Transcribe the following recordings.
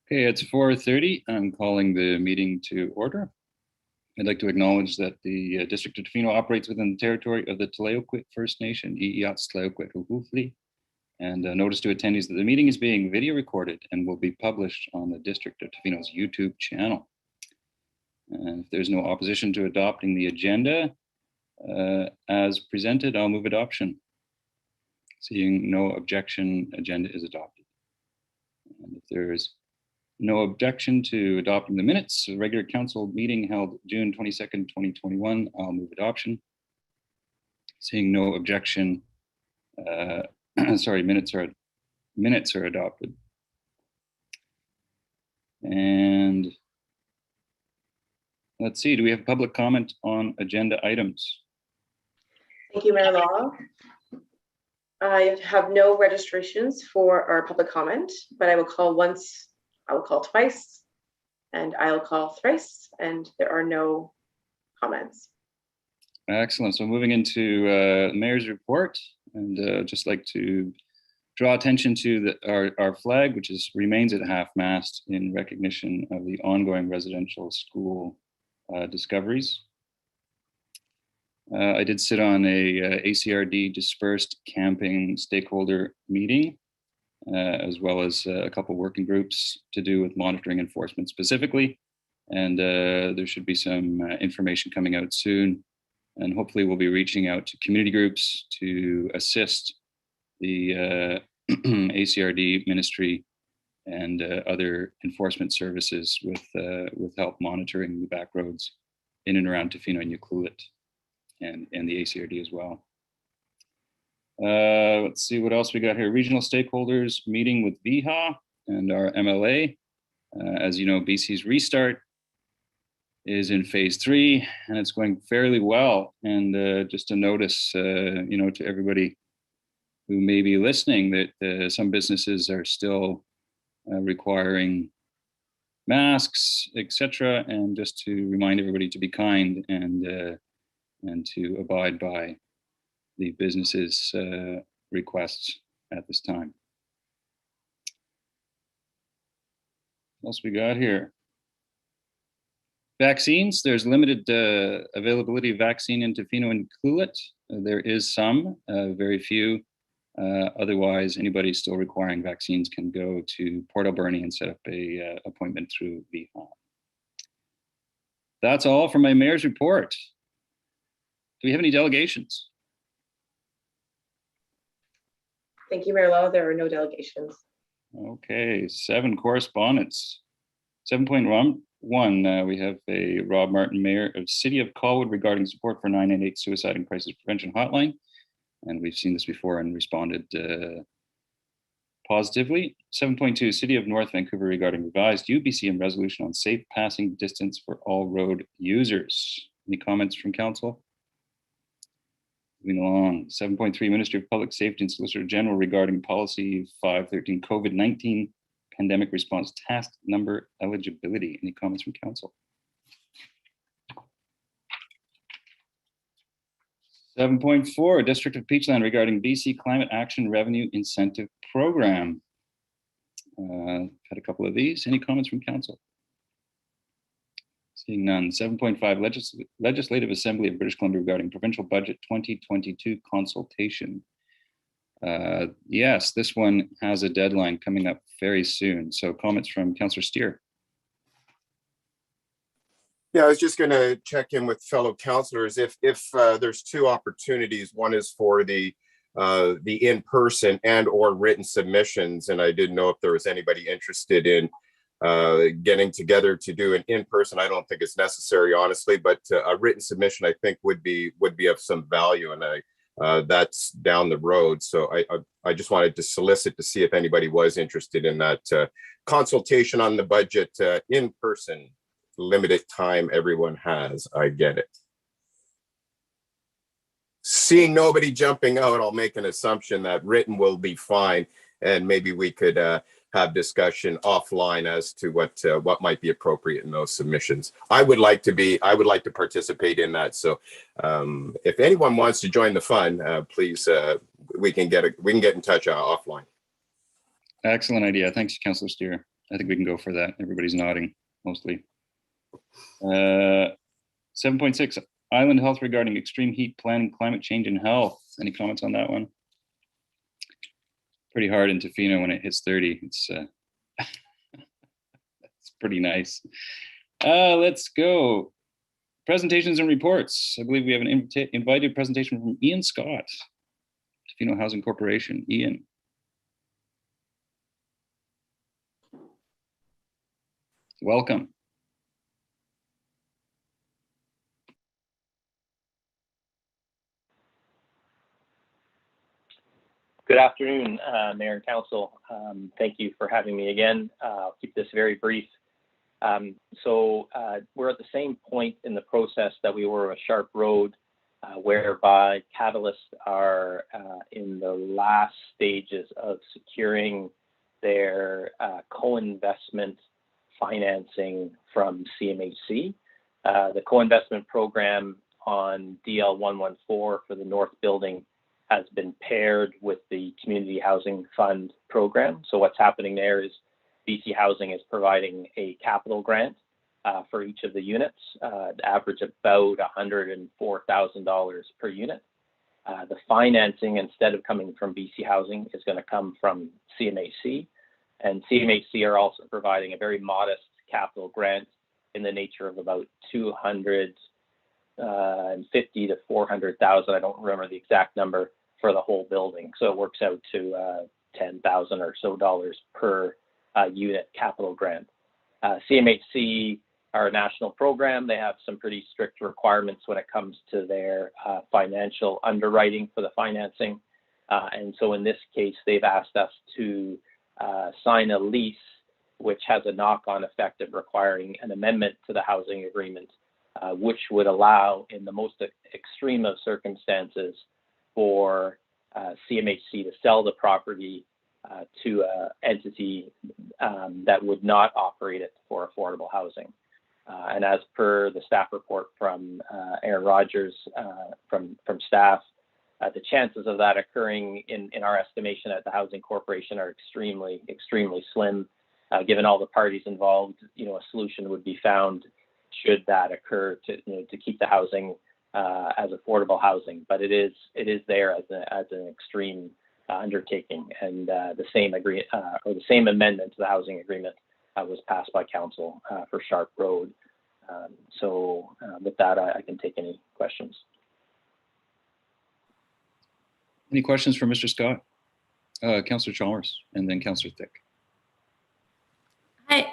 Okay, it's 4:30. I'm calling the meeting to order. I'd like to acknowledge that the District of Tofino operates within the territory of the Tla-o-qui-aht First Nation, Tla-o-qui-aht, and notice to attendees that the meeting is being video recorded and will be published on the District of Tofino's YouTube channel. And if there's no opposition to adopting the agenda as presented, I'll move adoption. Seeing no objection, agenda is adopted. And if there's no objection to adopting the minutes of the regular council meeting held June 22nd, 2021, I'll move adoption. Seeing no objection, sorry, minutes are adopted. And let's see, do we have public comment on agenda items? Thank you, Mayor Law. I have no registrations for our public comment, but I will call once, I will call twice, and I'll call thrice, and there are no comments. Excellent. So moving into the Mayor's report, and just like to draw attention to our flag, which remains at half-mast in recognition of the ongoing residential school discoveries. I did sit on a ACRD dispersed camping stakeholder meeting, as well as a couple working groups to do with monitoring enforcement specifically. And there should be some information coming out soon. And hopefully we'll be reaching out to community groups to assist the ACRD ministry and other enforcement services with help monitoring the back roads in and around Tofino and Colwood, and the ACRD as well. Let's see what else we got here. Regional stakeholders meeting with VHA and our MLA. As you know, BC's restart is in phase 3 and it's going fairly well. And just a notice, to everybody who may be listening, that some businesses are still requiring masks, etc. And just to remind everybody to be kind and to abide by the business's requests at this time. What else we got here? Vaccines. There's limited availability of vaccine in Tofino and Colwood. There is some, very few. Otherwise, anybody still requiring vaccines can go to Port Alberni and set up a appointment through VHA. That's all from my mayor's report. Do we have any delegations? Thank you, Mayor Law. There are no delegations. Okay, 7 correspondence. 7.1, we have a Rob Martin, Mayor of City of Colwood, regarding support for 988 Suicide and Crisis Prevention Hotline. And we've seen this before and responded positively. 7.2, City of North Vancouver, regarding revised UBCM resolution on safe passing distance for all road users. Any comments from council? Moving along, 7.3, Ministry of Public Safety and Solicitor General regarding policy 513 COVID-19 pandemic response task number eligibility. Any comments from council? 7.4, District of Peachland regarding BC Climate Action Revenue Incentive Program. Had a couple of these. Any comments from council? Seeing none. 7.5, Legislative Assembly of British Columbia regarding Provincial Budget 2022 consultation. Yes, this one has a deadline coming up very soon. So comments from Councillor Steer. Yeah, I was just going to check in with fellow councillors. If there's 2 opportunities, one is for the in-person and or written submissions, and I didn't know if there was anybody interested in getting together to do an in-person. I don't think it's necessary, honestly, but a written submission I think would be of some value, and that's down the road. So I just wanted to solicit to see if anybody was interested in that consultation on the budget in person. Limited time everyone has, I get it. Seeing nobody jumping out, I'll make an assumption that written will be fine, and maybe we could have discussion offline as to what might be appropriate in those submissions. I would like to participate in that. So if anyone wants to join the fun, please, we can get in touch offline. Excellent idea. Thanks, Councillor Steer. I think we can go for that. Everybody's nodding mostly. 7.6, island health regarding extreme heat planning, climate change and health. Any comments on that one? Pretty hard in Tofino when it hits 30. It's it's pretty nice. Let's go. Presentations and reports. I believe we have an invited presentation from Ian Scott, Tofino Housing Corporation. Ian. Welcome. Good afternoon, Mayor and Council. Thank you for having me again. I'll keep this very brief. We're at the same point in the process that we were with Sharp Road, whereby catalysts are in the last stages of securing their co-investment financing from CMHC. The co-investment program on DL 114 for the North Building has been paired with the Community Housing Fund program. So what's happening there is BC Housing is providing a capital grant for each of the units, average about $104,000 per unit. The financing, instead of coming from BC Housing, is going to come from CMHC. And CMHC are also providing a very modest capital grant in the nature of about $250,000 to $400,000. I don't remember the exact number for the whole building. So it works out to $10,000 or so per unit capital grant. CMHC are a national program. They have some pretty strict requirements when it comes to their financial underwriting for the financing. And so in this case, they've asked us to sign a lease, which has a knock-on effect of requiring an amendment to the housing agreement, which would allow, in the most extreme of circumstances, for CMHC to sell the property to an entity that would not operate it for affordable housing. And as per the staff report from Aaron Rogers from staff, the chances of that occurring in our estimation at the Housing Corporation are extremely slim. Given all the parties involved, a solution would be found should that occur to keep the housing as affordable housing. But it is there as an extreme undertaking, and the same amendment to the housing agreement was passed by council for Sharp Road. With that, I can take any questions. Any questions for Mr. Scott? Councillor Chalmers and then Councillor Thick. Hi,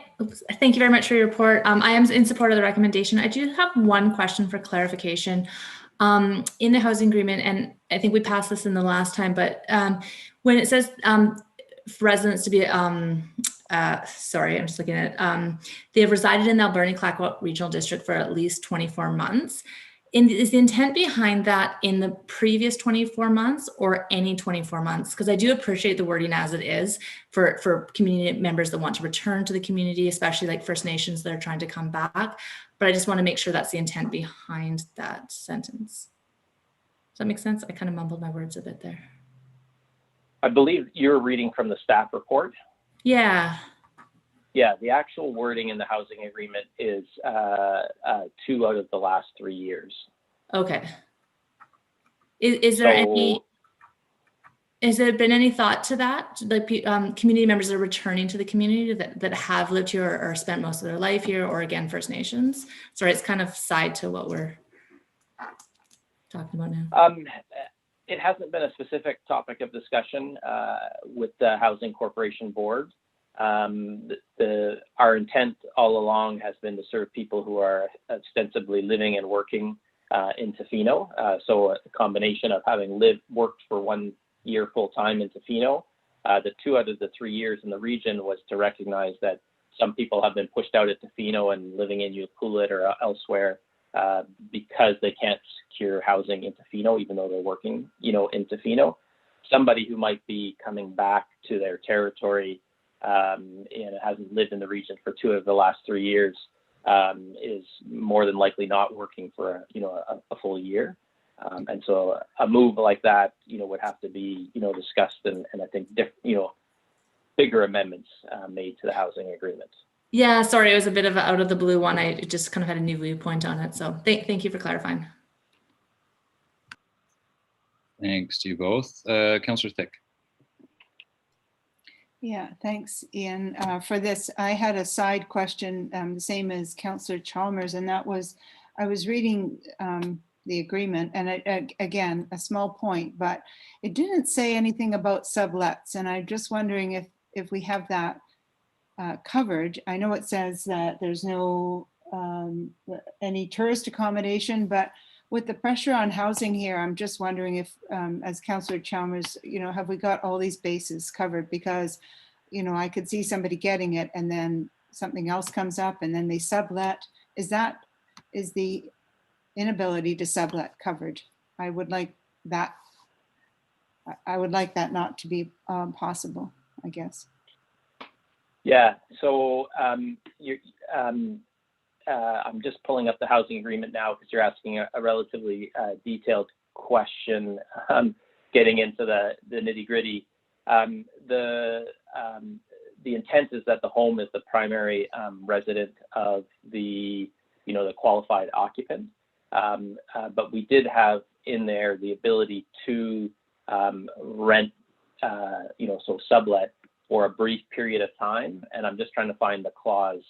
thank you very much for your report. I am in support of the recommendation. I do have one question for clarification. In the housing agreement, and I think we passed this in the last time, but when it says for residents to be, sorry, I'm just looking at, they have resided in the Alberni-Tla-o-qui-aht Regional District for at least 24 months. Is the intent behind that in the previous 24 months or any 24 months? Because I do appreciate the wording as it is for community members that want to return to the community, especially like First Nations that are trying to come back. But I just want to make sure that's the intent behind that sentence. Does that make sense? I kind of mumbled my words a bit there. I believe you're reading from the staff report. Yeah. Yeah, the actual wording in the housing agreement is 2 out of the last 3 years. Okay. Is there any? Has there been any thought to that? Like community members that are returning to the community that have lived here or spent most of their life here, or again, First Nations? Sorry, it's kind of side to what we're talking about now. It hasn't been a specific topic of discussion with the Housing Corporation Board. Our intent all along has been to serve people who are ostensibly living and working in Tofino. So a combination of having worked for 1 year full time in Tofino. The 2 out of the 3 years in the region was to recognize that some people have been pushed out at Tofino and living in Ucluelet or elsewhere because they can't secure housing in Tofino, even though they're working, in Tofino. Somebody who might be coming back to their territory and hasn't lived in the region for 2 of the last 3 years is more than likely not working for a full year. And so a move like that, would have to be, discussed and I think, bigger amendments made to the housing agreement. Yeah, sorry, it was a bit of an out of the blue one. I just kind of had a new viewpoint on it. So thank you for clarifying. Thanks to you both. Councillor Thick. Yeah, thanks, Ian, for this. I had a side question, the same as Councillor Chalmers, and that was, I was reading the agreement, and again, a small point, but it didn't say anything about sublets, and I'm just wondering if we have that covered. I know it says that there's no any tourist accommodation, but with the pressure on housing here, I'm just wondering if, as Councillor Chalmers, have we got all these bases covered? Because, I could see somebody getting it and then something else comes up and then they sublet. Is the inability to sublet covered? I would like that. I would like that not to be possible, I guess. Yeah, so I'm just pulling up the housing agreement now because you're asking a relatively detailed question, getting into the nitty gritty. The intent is that the home is the primary resident of the qualified occupant, but we did have in there the ability to rent, so sublet for a brief period of time, and I'm just trying to find the clause.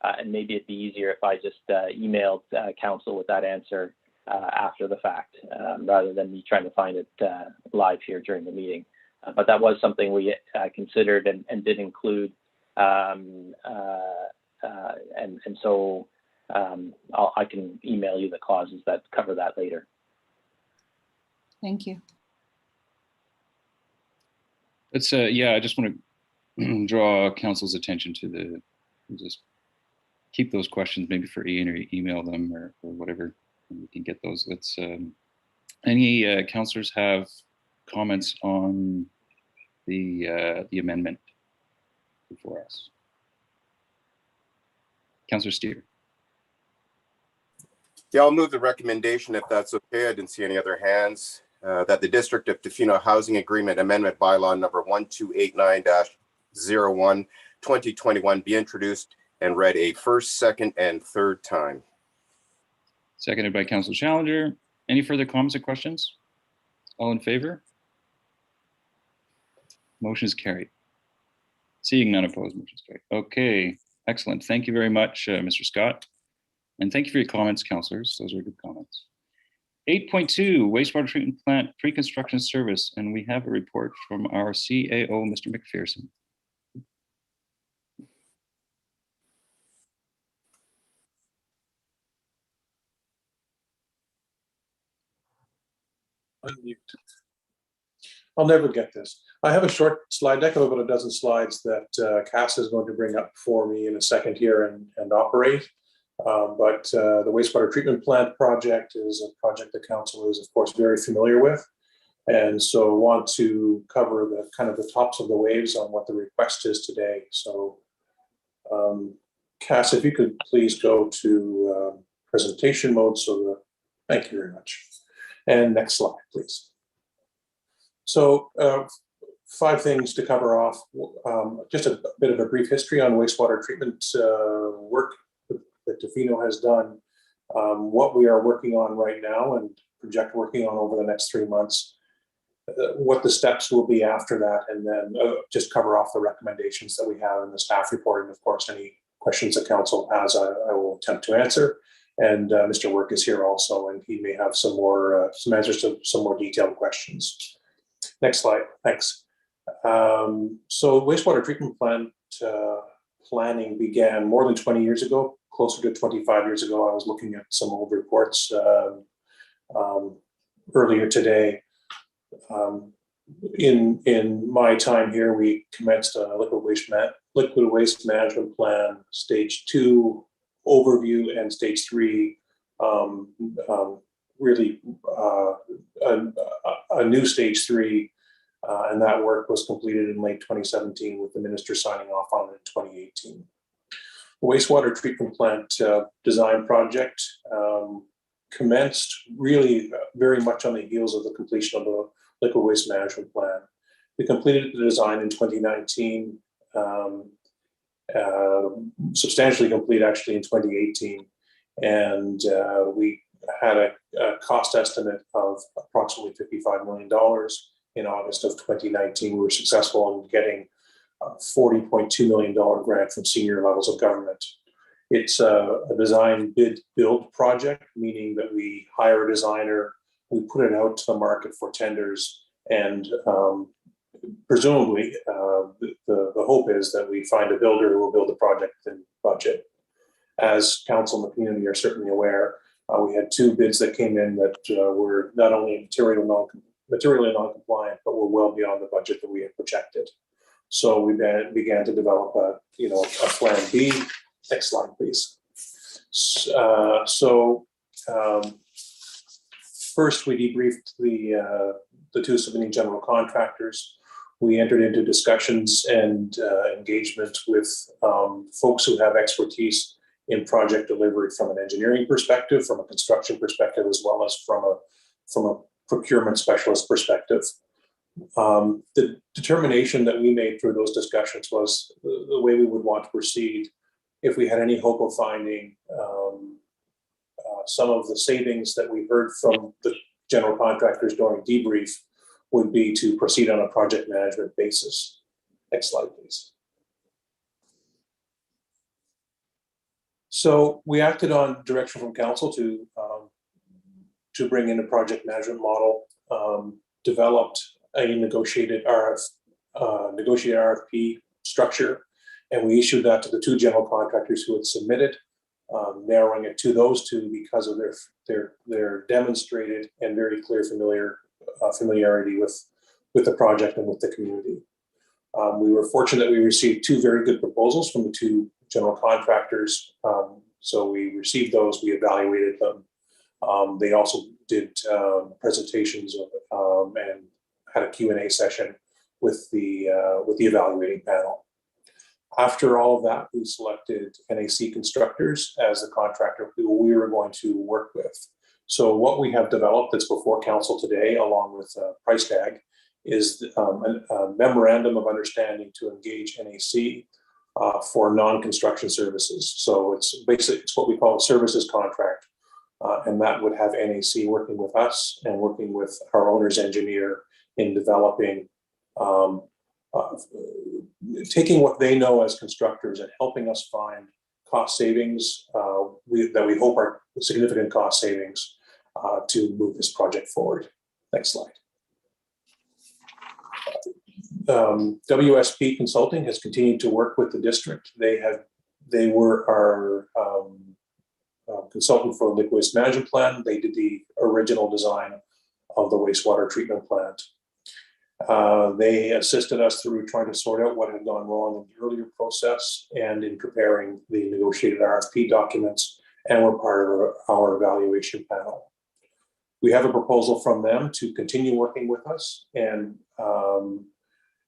And maybe it'd be easier if I just emailed council with that answer after the fact, rather than me trying to find it live here during the meeting. But that was something we considered and did include. So I can email you the clauses that cover that later. Thank you. It's yeah, I just want to draw council's attention to just keep those questions maybe for Ian, or email them or whatever, and we can get those. Let's any councillors have comments on the amendment before us? Councillor Steer. Yeah, I'll move the recommendation if that's okay. I didn't see any other hands. That the District of Tofino Housing Agreement Amendment Bylaw number 1289-01 2021 be introduced and read a first, second, and third time. Seconded by Councillor Challenger. Any further comments or questions? All in favor? Motion is carried. Seeing none opposed, motion is carried. Okay, excellent. Thank you very much, Mr. Scott. And thank you for your comments, councillors. Those are good comments. 8.2, wastewater treatment plant pre-construction service. And we have a report from our CAO, Mr. McPherson. Unmute. I'll never get this. I have a short slide deck of about a dozen slides that Cass is going to bring up for me in a second here and operate. But the wastewater treatment plant project is a project the council is, of course, very familiar with. And so want to cover the kind of the tops of the waves on what the request is today. So Cass, if you could please go to presentation mode. Thank you very much. And next slide, please. So 5 things to cover off. Just a bit of a brief history on wastewater treatment work that Tofino has done, what we are working on right now and project working on over the next 3 months, what the steps will be after that, and then just cover off the recommendations that we have in the staff report. And of course, any questions the council has, I will attempt to answer. And Mr. Work is here also, and he may have some more some answers to some more detailed questions. Next slide, thanks. So wastewater treatment plant planning began more than 20 years ago, closer to 25 years ago. I was looking at some old reports earlier today. In my time here, we commenced a liquid waste management plan, stage 2 overview, and stage 3 really a new stage 3, and that work was completed in late 2017 with the minister signing off on it in 2018. The wastewater treatment plant design project commenced really very much on the heels of the completion of the liquid waste management plan. We completed the design in 2019, substantially complete actually in 2018. And we had a cost estimate of approximately $55 million. In August of 2019, we were successful in getting a $40.2 million grant from senior levels of government. It's a design bid build project, meaning that we hire a designer, we put it out to the market for tenders, and presumably the hope is that we find a builder who will build the project within budget. As council and the community are certainly aware, we had 2 bids that came in that were not only materially non-compliant, but were well beyond the budget that we had projected. So we began to develop a plan B. Next slide, please. First, we debriefed the 2 submitting general contractors. We entered into discussions and engagement with folks who have expertise in project delivery from an engineering perspective, from a construction perspective, as well as from a procurement specialist perspective. The determination that we made through those discussions was the way we would want to proceed if we had any hope of finding some of the savings that we heard from the general contractors during debrief would be to proceed on a project management basis. Next slide, please. So we acted on direction from council to bring in a project management model, developed a negotiated RFP structure, and we issued that to the 2 general contractors who had submitted, narrowing it to those 2 because of their demonstrated and very clear familiarity with the project and with the community. We were fortunate we received 2 very good proposals from the 2 general contractors. So we received those, we evaluated them. They also did presentations and had a Q&A session with the evaluating panel. After all of that, we selected NAC Constructors as the contractor who we were going to work with. So what we have developed that's before council today, along with a price tag, is a memorandum of understanding to engage NAC for non-construction services. So it's what we call a services contract, and that would have NAC working with us and working with our owner's engineer in developing, taking what they know as constructors and helping us find cost savings that we hope are significant cost savings to move this project forward. Next slide. WSP Consulting has continued to work with the district. They were our consultant for the liquid waste management plan. They did the original design of the wastewater treatment plant. They assisted us through trying to sort out what had gone wrong in the earlier process and in preparing the negotiated RFP documents, and were part of our evaluation panel. We have a proposal from them to continue working with us and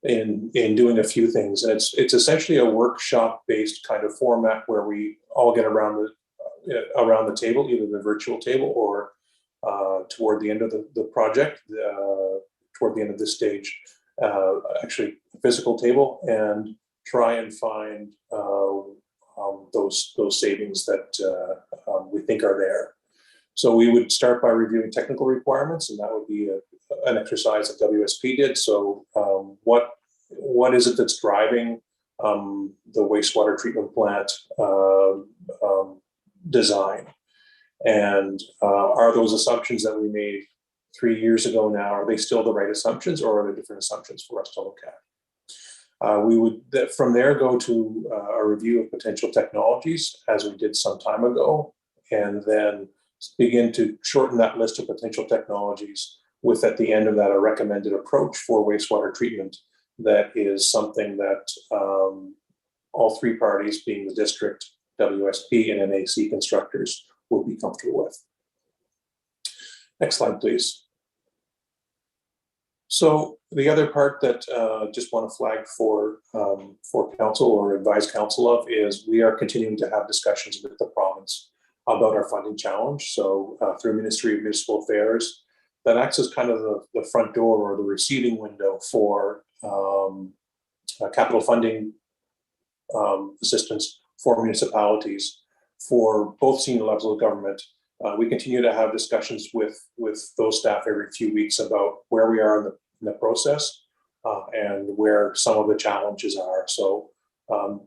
in doing a few things. And it's essentially a workshop-based kind of format where we all get around the table, either the virtual table or toward the end of the project, toward the end of this stage, actually a physical table, and try and find those savings that we think are there. So we would start by reviewing technical requirements, and that would be an exercise that WSP did. So what is it that's driving the wastewater treatment plant design? And are those assumptions that we made 3 years ago now, are they still the right assumptions, or are there different assumptions for us to look at? We would from there go to a review of potential technologies, as we did some time ago, and then begin to shorten that list of potential technologies with, at the end of that, a recommended approach for wastewater treatment that is something that all 3 parties, being the district, WSP, and NAC Constructors, will be comfortable with. Next slide, please. So the other part that just want to flag for council or advise council of is we are continuing to have discussions with the province about our funding challenge. So through Ministry of Municipal Affairs, that acts as kind of the front door or the receiving window for capital funding assistance for municipalities for both senior levels of government. We continue to have discussions with those staff every few weeks about where we are in the process and where some of the challenges are. So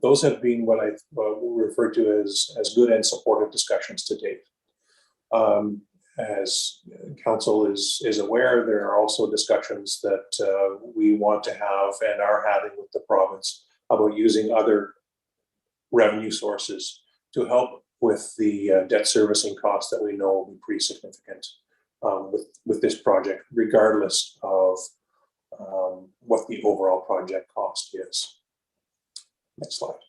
those have been what I refer to as good and supportive discussions to date. As council is aware, there are also discussions that we want to have and are having with the province about using other revenue sources to help with the debt servicing costs that we know will be pretty significant with this project, regardless of what the overall project cost is. Next slide.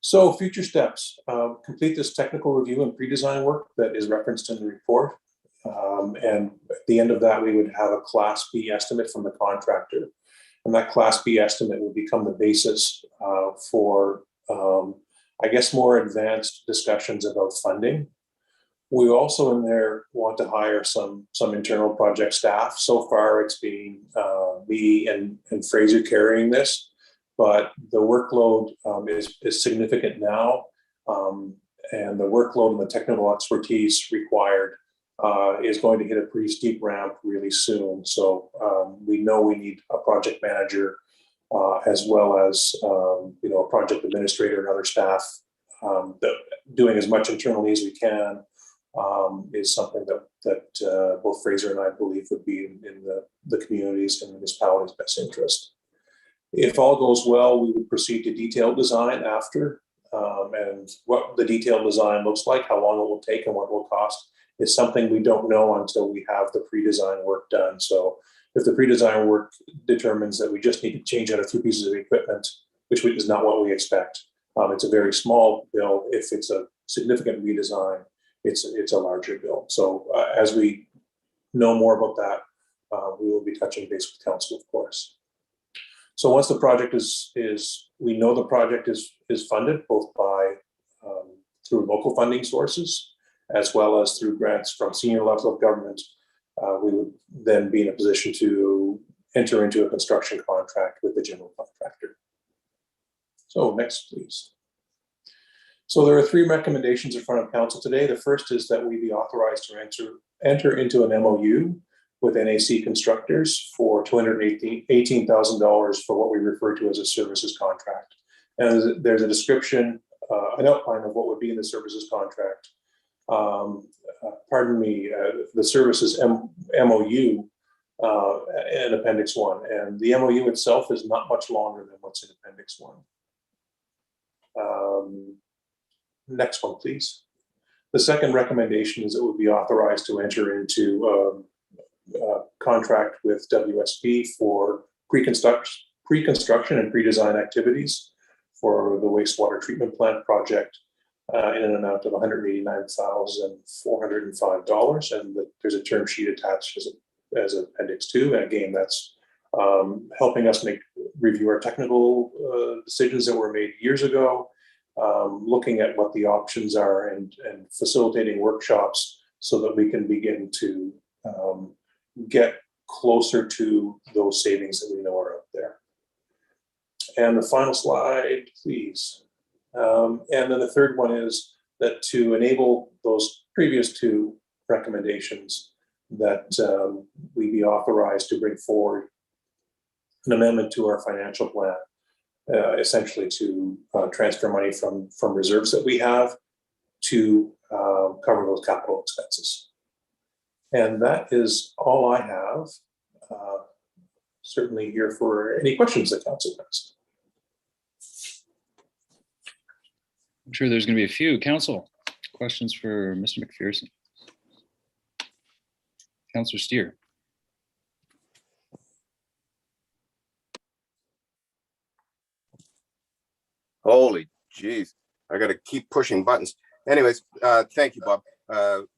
So future steps, complete this technical review and pre-design work that is referenced in the report. And at the end of that, we would have a Class B estimate from the contractor. And that Class B estimate will become the basis for, I guess, more advanced discussions about funding. We also in there want to hire some internal project staff. So far, it's been me and Fraser carrying this. But the workload is significant now, and the workload and the technical expertise required is going to hit a pretty steep ramp really soon. So we know we need a project manager as well as a project administrator and other staff. That doing as much internally as we can is something that both Fraser and I believe would be in the communities and municipalities' best interest. If all goes well, we would proceed to detailed design after, and what the detailed design looks like, how long it will take and what it will cost is something we don't know until we have the pre-design work done. So if the pre-design work determines that we just need to change out a few pieces of equipment, which is not what we expect, it's a very small bill. If it's a significant redesign, it's a larger bill. So as we know more about that, we will be touching base with council, of course. So once the project we know the project is funded both by through local funding sources as well as through grants from senior levels of government, we would then be in a position to enter into a construction contract with the general contractor. So next, please. So there are 3 recommendations in front of council today. The first is that we be authorized to enter into an MOU with NAC Constructors for $218,000 for what we refer to as a services contract. And there's a description, an outline of what would be in the services contract. The services MOU in Appendix 1. And the MOU itself is not much longer than what's in Appendix 1. Next one, please. The second recommendation is that we'll be authorized to enter into contract with WSP for pre-construction and pre-design activities for the wastewater treatment plant project in an amount of $189,405, and there's a term sheet attached as Appendix 2. And again, that's helping us review our technical decisions that were made years ago, looking at what the options are and facilitating workshops so that we can begin to get closer to those savings that we know are out there. And the final slide, please. And then the third one is that to enable those previous 2 recommendations, that we be authorized to bring forward an amendment to our financial plan, essentially to transfer money from reserves that we have to cover those capital expenses. And that is all I have. Certainly here for any questions that council has. I'm sure there's going to be a few. Council, questions for Mr. McPherson? Councillor Steer. Holy geez, I got to keep pushing buttons. Anyways, thank you, Bob.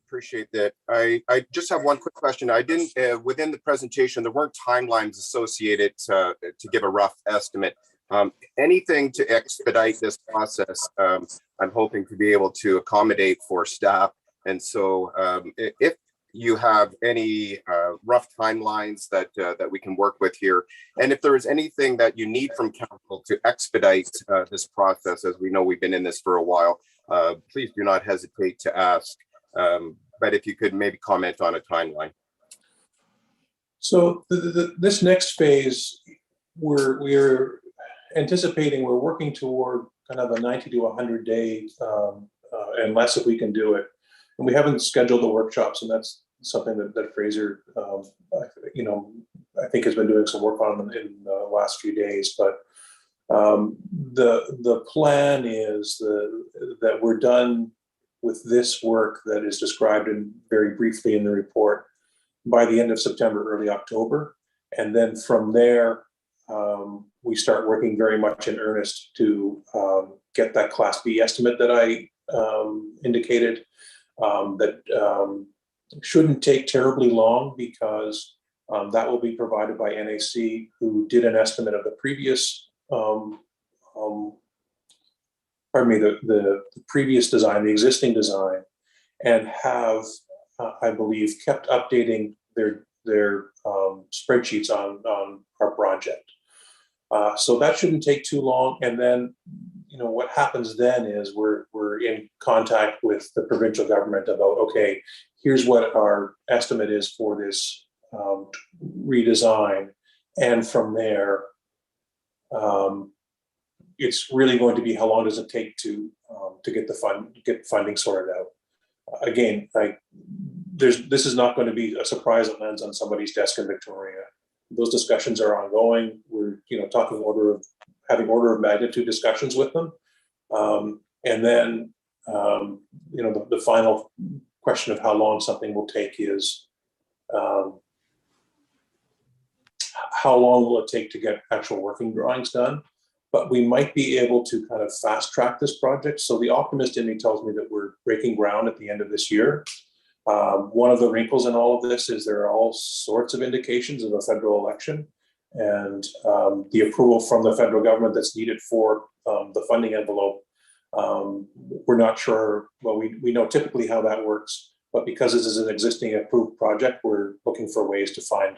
Appreciate that. I just have one quick question. I didn't, within the presentation, there weren't timelines associated to give a rough estimate. Anything to expedite this process, I'm hoping to be able to accommodate for staff. And so if you have any rough timelines that that we can work with here. And if there is anything that you need from council to expedite this process, as we know we've been in this for a while, please do not hesitate to ask. But if you could maybe comment on a timeline. So this next phase, we're anticipating, we're working toward kind of a 90 to 100 day, and less if we can do it. And we haven't scheduled the workshops, and that's something that Fraser, I think has been doing some work on in the last few days. But the plan is that we're done with this work that is described very briefly in the report by the end of September, early October. And then from there, we start working very much in earnest to get that Class B estimate that I indicated. That shouldn't take terribly long, because that will be provided by NAC, who did an estimate of the previous, the previous design, the existing design, and have, I believe, kept updating their spreadsheets on our project. So that shouldn't take too long. And then, what happens then is we're in contact with the provincial government about, okay, here's what our estimate is for this redesign. And from there, it's really going to be how long does it take to get funding sorted out. Again, this is not going to be a surprise that lands on somebody's desk in Victoria. Those discussions are ongoing. We're having order of magnitude discussions with them, and then the final question of how long something will take is how long will it take to get actual working drawings done. But we might be able to kind of fast track this project. So the optimist in me tells me that we're breaking ground at the end of this year. One of the wrinkles in all of this is there are all sorts of indications of a federal election, and the approval from the federal government that's needed for the funding envelope. We're not sure. Well, we know typically how that works, but because this is an existing approved project, we're looking for ways to find.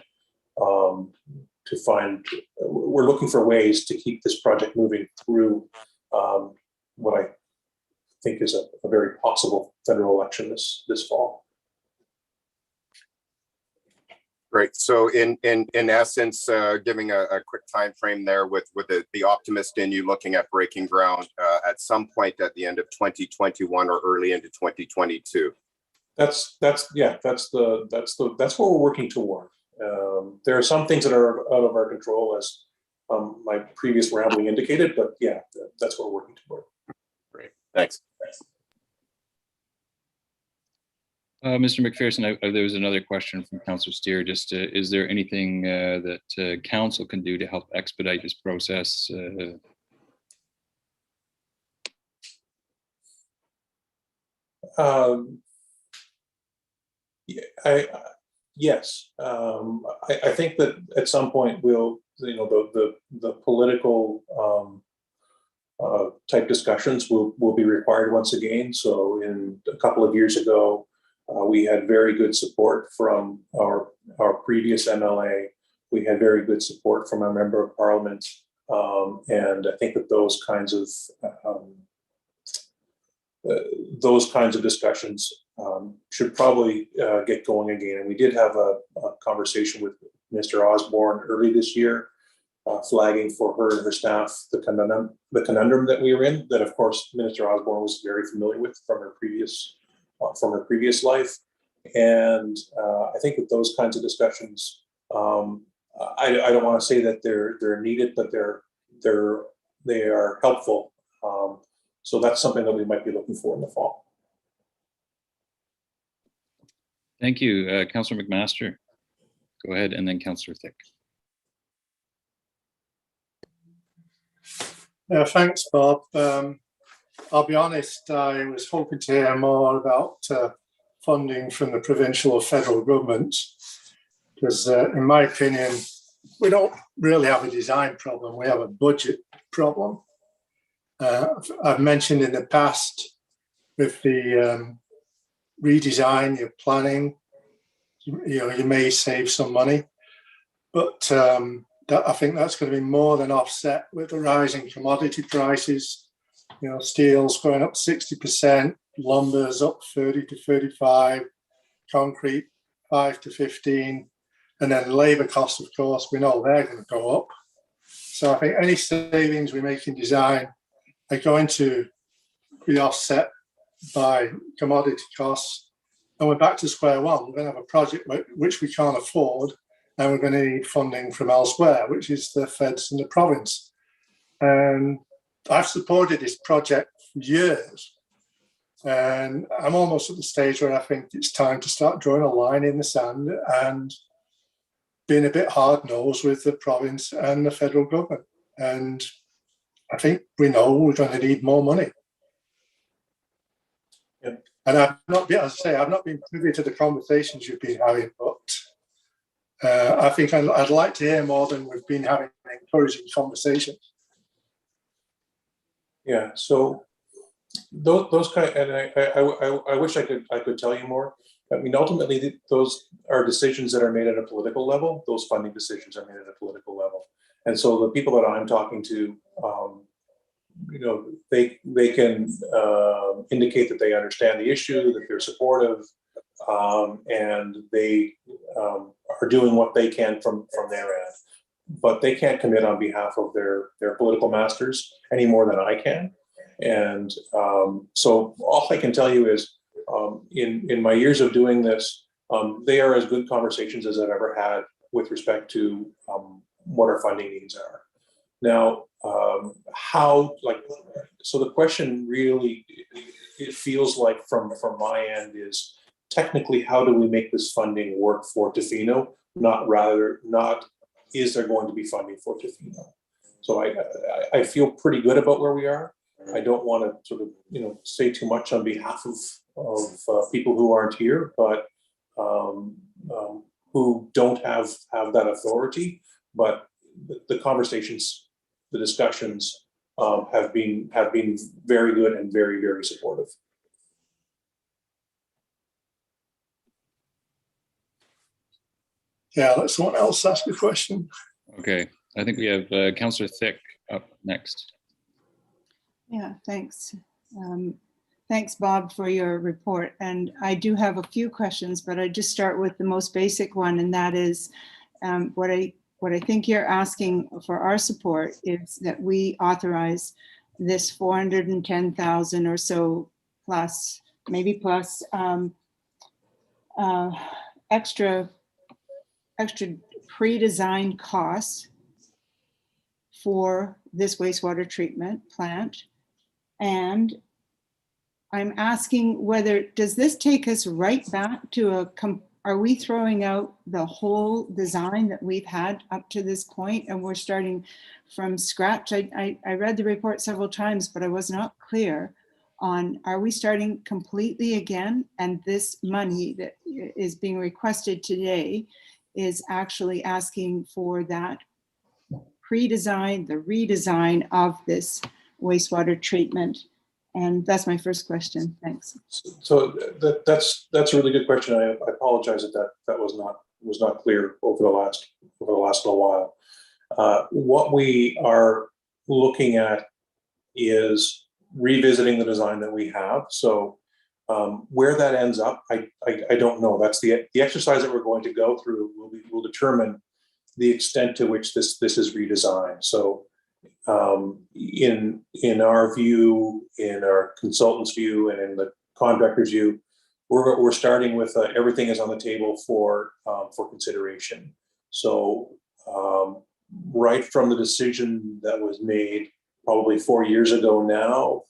We're looking for ways to keep this project moving through what I think is a very possible federal election this fall. Great. So in essence, giving a quick time frame there with the optimist in you looking at breaking ground at some point at the end of 2021 or early into 2022. That's what we're working toward. There are some things that are out of our control, as my previous rambling indicated, but yeah, that's what we're working toward. Great. Thanks. Mr. McPherson, there was another question from Councillor Steer. Just is there anything that council can do to help expedite this process? Yes, I think that at some point we'll, the political type discussions will be required once again. So in a couple of years ago, we had very good support from our previous MLA. We had very good support from our member of parliament, and I think that those kinds of discussions should probably get going again. And we did have a conversation with Mr. Osborne early this year, flagging for her and her staff the conundrum that we were in, that of course Minister Osborne was very familiar with from her previous life. And I think that those kinds of discussions, I don't want to say that they're needed, but they are helpful. So that's something that we might be looking for in the fall. Thank you, Councillor McMaster. Go ahead, and then Councillor Thick. Thanks, Bob. I'll be honest, I was hoping to hear more about funding from the provincial or federal government, because in my opinion, we don't really have a design problem, we have a budget problem. I've mentioned in the past with the redesign, your planning, you may save some money, but I think that's going to be more than offset with the rising commodity prices. Steel's going up 60%, lumber's up 30 to 35, concrete 5 to 15, and then labour costs, of course, we know they're going to go up. So I think any savings we make in design are going to be offset by commodity costs, and we're back to square one. We're going to have a project which we can't afford, and we're going to need funding from elsewhere, which is the feds and the province. And I've supported this project for years, and I'm almost at the stage where I think it's time to start drawing a line in the sand and being a bit hard-nosed with the province and the federal government. And I think we know we're going to need more money. Yep. And I've not been privy to the conversations you've been having, but I think I'd like to hear more than we've been having encouraging conversations. Yeah, so those kind, and I wish I could tell you more. I mean, ultimately, those are decisions that are made at a political level. Those funding decisions are made at a political level, and so the people that I'm talking to, they can indicate that they understand the issue, that they're supportive, and they are doing what they can from their end. But they can't commit on behalf of their political masters any more than I can. And so all I can tell you is, in my years of doing this, they are as good conversations as I've ever had with respect to what our funding needs are. Now, so the question really, it feels like from my end is technically how do we make this funding work for Tofino, not is there going to be funding for Tofino? So I feel pretty good about where we are. I don't want to sort of say too much on behalf of people who aren't here, but who don't have that authority. But the conversations, the discussions have been very good and very, very supportive. Yeah, let someone else ask a question. Okay, I think we have Councillor Thick up next. Yeah, thanks. Thanks, Bob, for your report. And I do have a few questions, but I just start with the most basic one, and that is what I think you're asking for our support is that we authorize this 410,000 or so plus, maybe plus extra pre-designed costs for this wastewater treatment plant. And I'm asking whether, does this take us right back to are we throwing out the whole design that we've had up to this point and we're starting from scratch? I read the report several times, but I was not clear on, are we starting completely again? And this money that is being requested today is actually asking for that pre-design, the redesign of this wastewater treatment. And that's my first question. Thanks. So that's a really good question. I apologize that was not clear over the last little while. What we are looking at is revisiting the design that we have. So where that ends up, I don't know. That's the exercise that we're going to go through. Will determine the extent to which this is redesigned. So in our view, in our consultant's view, and in the contractor's view, we're starting with everything is on the table for consideration. So right from the decision that was made probably 4 years ago now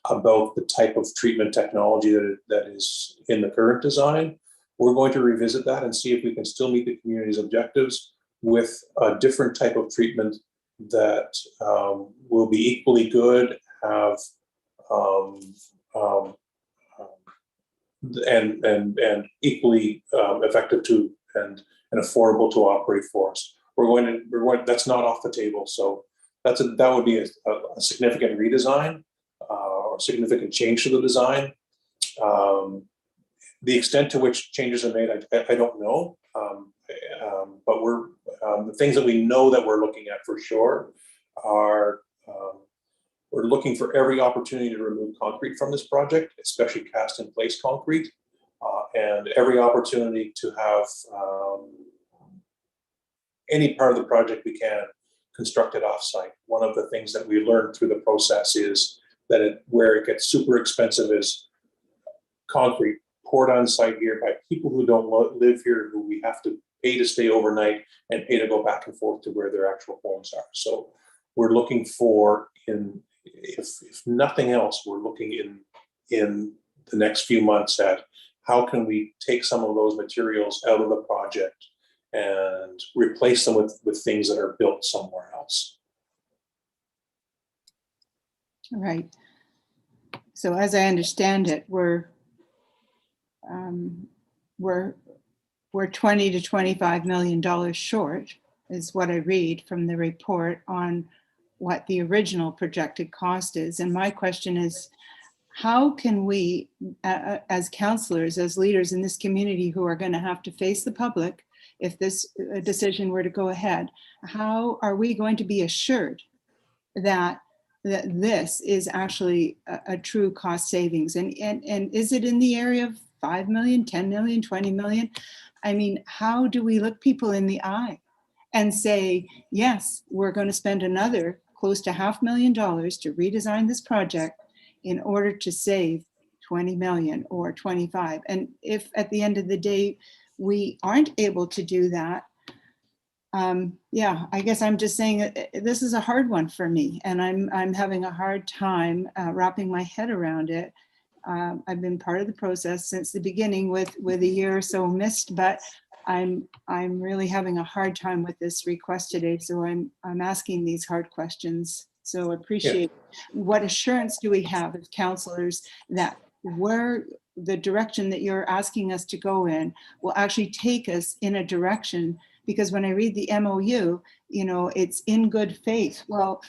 about the type of treatment technology that is in the current design, we're going to revisit that and see if we can still meet the community's objectives with a different type of treatment that will be equally good, have and equally effective to and affordable to operate for us. That's not off the table. So that would be a significant redesign or significant change to the design. The extent to which changes are made, I don't know. But we're the things that we know that we're looking at for sure are we're looking for every opportunity to remove concrete from this project, especially cast in place concrete, and every opportunity to have any part of the project we can constructed offsite. One of the things that we learned through the process is that where it gets super expensive is concrete poured on site here by people who don't live here, who we have to pay to stay overnight and pay to go back and forth to where their actual homes are. So we're looking for, if nothing else, we're looking in the next few months at how can we take some of those materials out of the project and replace them with things that are built somewhere else. Right. So as I understand it, we're 20 to $25 million short, is what I read from the report on what the original projected cost is. And my question is, how can we, as councillors, as leaders in this community who are going to have to face the public if this decision were to go ahead, how are we going to be assured that this is actually a true cost savings? And is it in the area of 5 million, 10 million, 20 million? I mean, how do we look people in the eye and say, yes, we're going to spend another close to $500,000 to redesign this project in order to save 20 million or 25? And if at the end of the day, we aren't able to do that, yeah, I guess I'm just saying this is a hard one for me, and I'm having a hard time wrapping my head around it. I've been part of the process since the beginning with a year or so missed, but I'm really having a hard time with this request today. So I'm asking these hard questions. So appreciate what assurance do we have as councillors that where the direction that you're asking us to go in will actually take us in a direction? Because when I read the MOU, you know, it's in good faith. Well,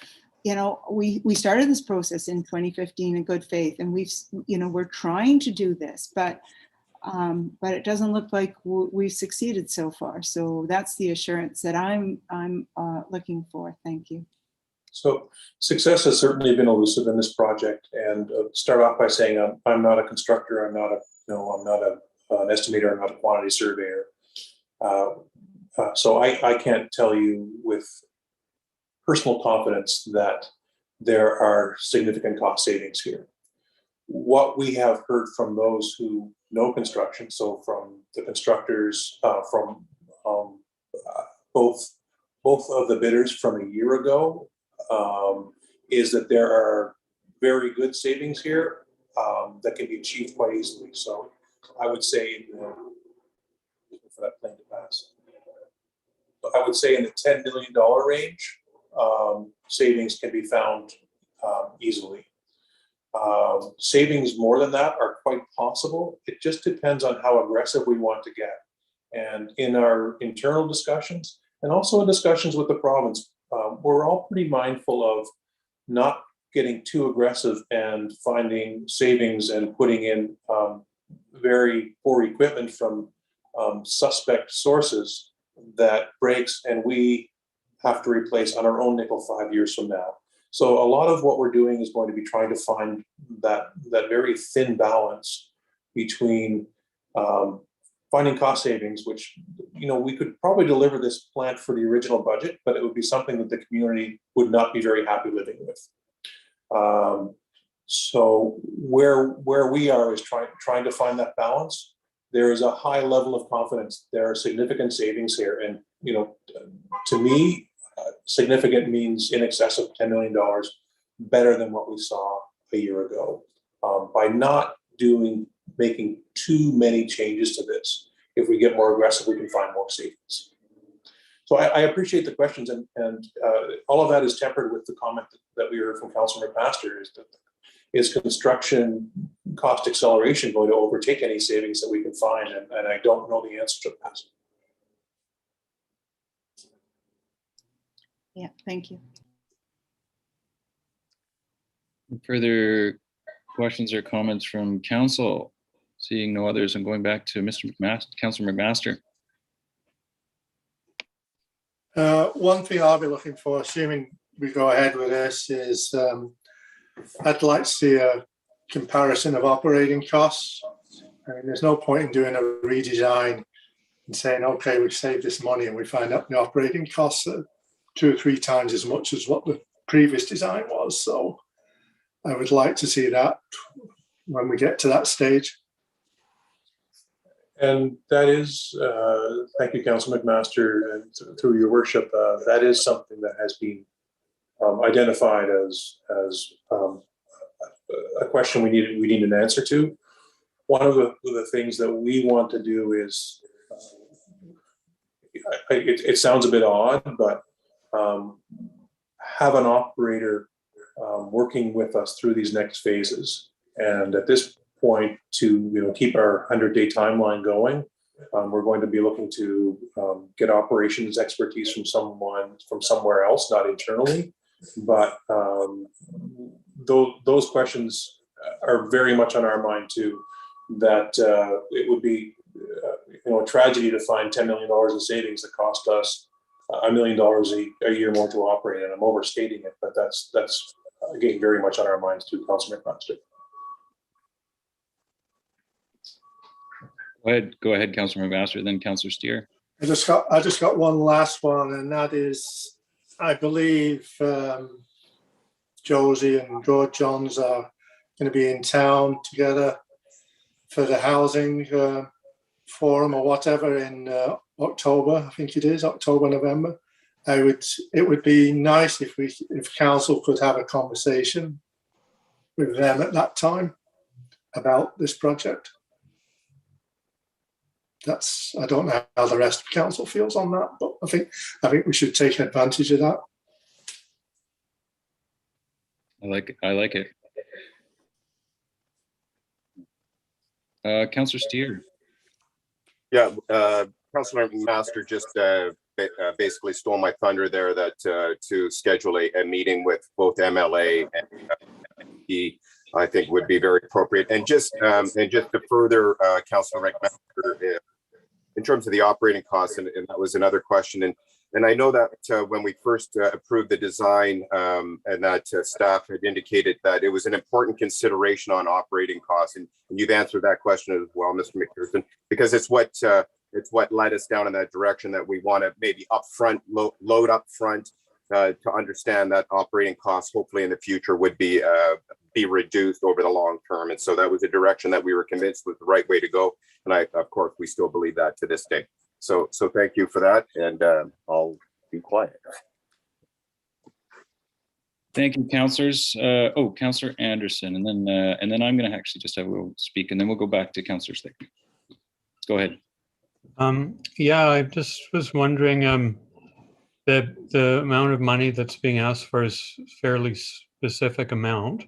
you know, we started this process in 2015 in good faith, and we're trying to do this, but it doesn't look like we've succeeded so far. So that's the assurance that I'm looking for. Thank you. So success has certainly been elusive in this project. And start off by saying I'm not a constructor. I'm not an estimator. I'm not a quantity surveyor. So I can't tell you with personal confidence that there are significant cost savings here. What we have heard from those who know construction, so from the constructors, from both of the bidders from a year ago, is that there are very good savings here that can be achieved quite easily. So I would say, for that plane to pass, I would say in the $10 million range, savings can be found easily. Savings more than that are quite possible. It just depends on how aggressive we want to get. And in our internal discussions, and also in discussions with the province, we're all pretty mindful of not getting too aggressive and finding savings and putting in very poor equipment from suspect sources that breaks and we have to replace on our own nickel 5 years from now. So a lot of what we're doing is going to be trying to find that very thin balance between finding cost savings, which, we could probably deliver this plant for the original budget, but it would be something that the community would not be very happy living with. So where we are is trying to find that balance. There is a high level of confidence. There are significant savings here. And, to me, significant means in excess of $10 million, better than what we saw a year ago. By not making too many changes to this. If we get more aggressive, we can find more savings. So I appreciate the questions, and all of that is tempered with the comment that we heard from Councilor Pastor, is construction cost acceleration going to overtake any savings that we can find? And I don't know the answer to that. Yeah, thank you. Further questions or comments from council? Seeing no others, I'm going back to Mr. McMaster, Councillor McMaster. One thing I'll be looking for, assuming we go ahead with this, is I'd like to see a comparison of operating costs. I mean, there's no point in doing a redesign and saying, okay, we've saved this money, and we find out the operating costs are 2 or 3 times as much as what the previous design was. So I would like to see that when we get to that stage. And that is, thank you, Councillor McMaster, and through your worship, that is something that has been identified as a question we need an answer to. One of the things that we want to do is, it sounds a bit odd, but have an operator working with us through these next phases. And at this point, to keep our 100-day timeline going, we're going to be looking to get operations expertise from somewhere else, not internally. But those questions are very much on our mind too. That it would be a tragedy to find $10 million in savings that cost us $1 million a year more to operate. And I'm overstating it, but that's again very much on our minds too, Councillor McMaster. Go ahead, Councillor McMaster, then Councillor Steer. I just got one last one, and that is, I believe Josie and George Johns are going to be in town together for the housing forum or whatever in October. I think it is October, November. It would be nice if council could have a conversation with them at that time about this project. I don't know how the rest of council feels on that, but I think we should take advantage of that. I like it. Councillor Steer. Yeah, Councillor Master just basically stole my thunder there, that to schedule a meeting with both MLA and he, I think, would be very appropriate. And just to further Councillor McMaster, in terms of the operating costs, and that was another question. And I know that when we first approved the design, and that staff had indicated that it was an important consideration on operating costs, and you've answered that question as well, Mr. McPherson, because it's what led us down in that direction, that we want to maybe upfront load up front to understand that operating costs hopefully in the future would be reduced over the long term. And so that was a direction that we were convinced was the right way to go. And of course, we still believe that to this day. So thank you for that. And I'll be quiet. Thank you, councillors. Councillor Anderson, and then I'm going to actually just have a little speak, and then we'll go back to Councillor Slick. Go ahead. Yeah, I just was wondering, the amount of money that's being asked for is fairly specific amount,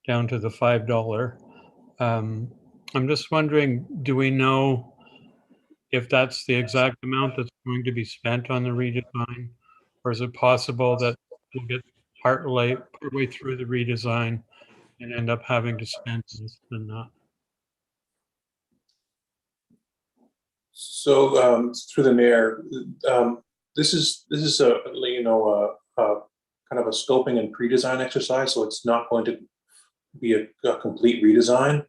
down to the $5. I'm just wondering, do we know if that's the exact amount that's going to be spent on the redesign, or is it possible that we'll get partway through the redesign and end up having to spend less than that? So through the mayor, this is a kind of a scoping and pre-design exercise. So it's not going to be a complete redesign.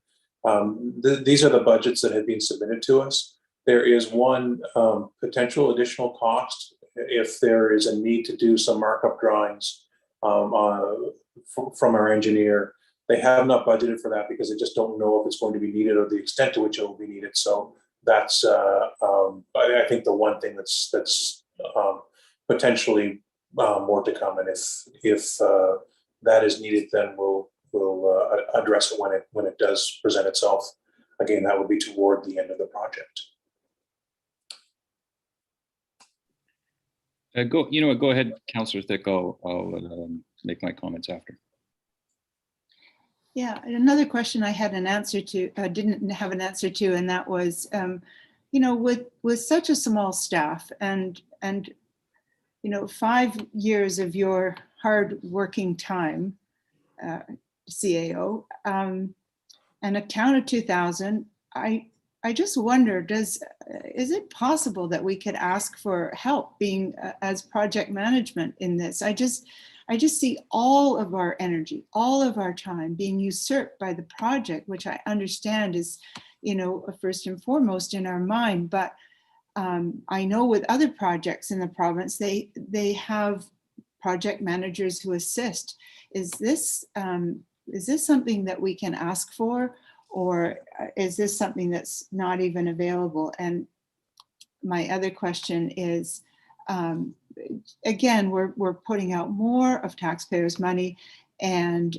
These are the budgets that have been submitted to us. There is one potential additional cost if there is a need to do some markup drawings from our engineer. They have not budgeted for that because they just don't know if it's going to be needed or the extent to which it will be needed. So that's I think the one thing that's potentially more to come. And if that is needed, then we'll address it when it does present itself. Again, that would be toward the end of the project. Go ahead, Councillor Thick. I'll make my comments after. Yeah, another question I had an answer to, didn't have an answer to, and that was, with such a small staff and 5 years of your hard working time, CAO, and a town of 2,000, I just wonder, is it possible that we could ask for help being as project management in this? I just see all of our energy, all of our time being usurped by the project, which I understand is, first and foremost in our mind. But I know with other projects in the province, they have project managers who assist. Is this something that we can ask for? Or is this something that's not even available? And my other question is, again, we're putting out more of taxpayers' money, and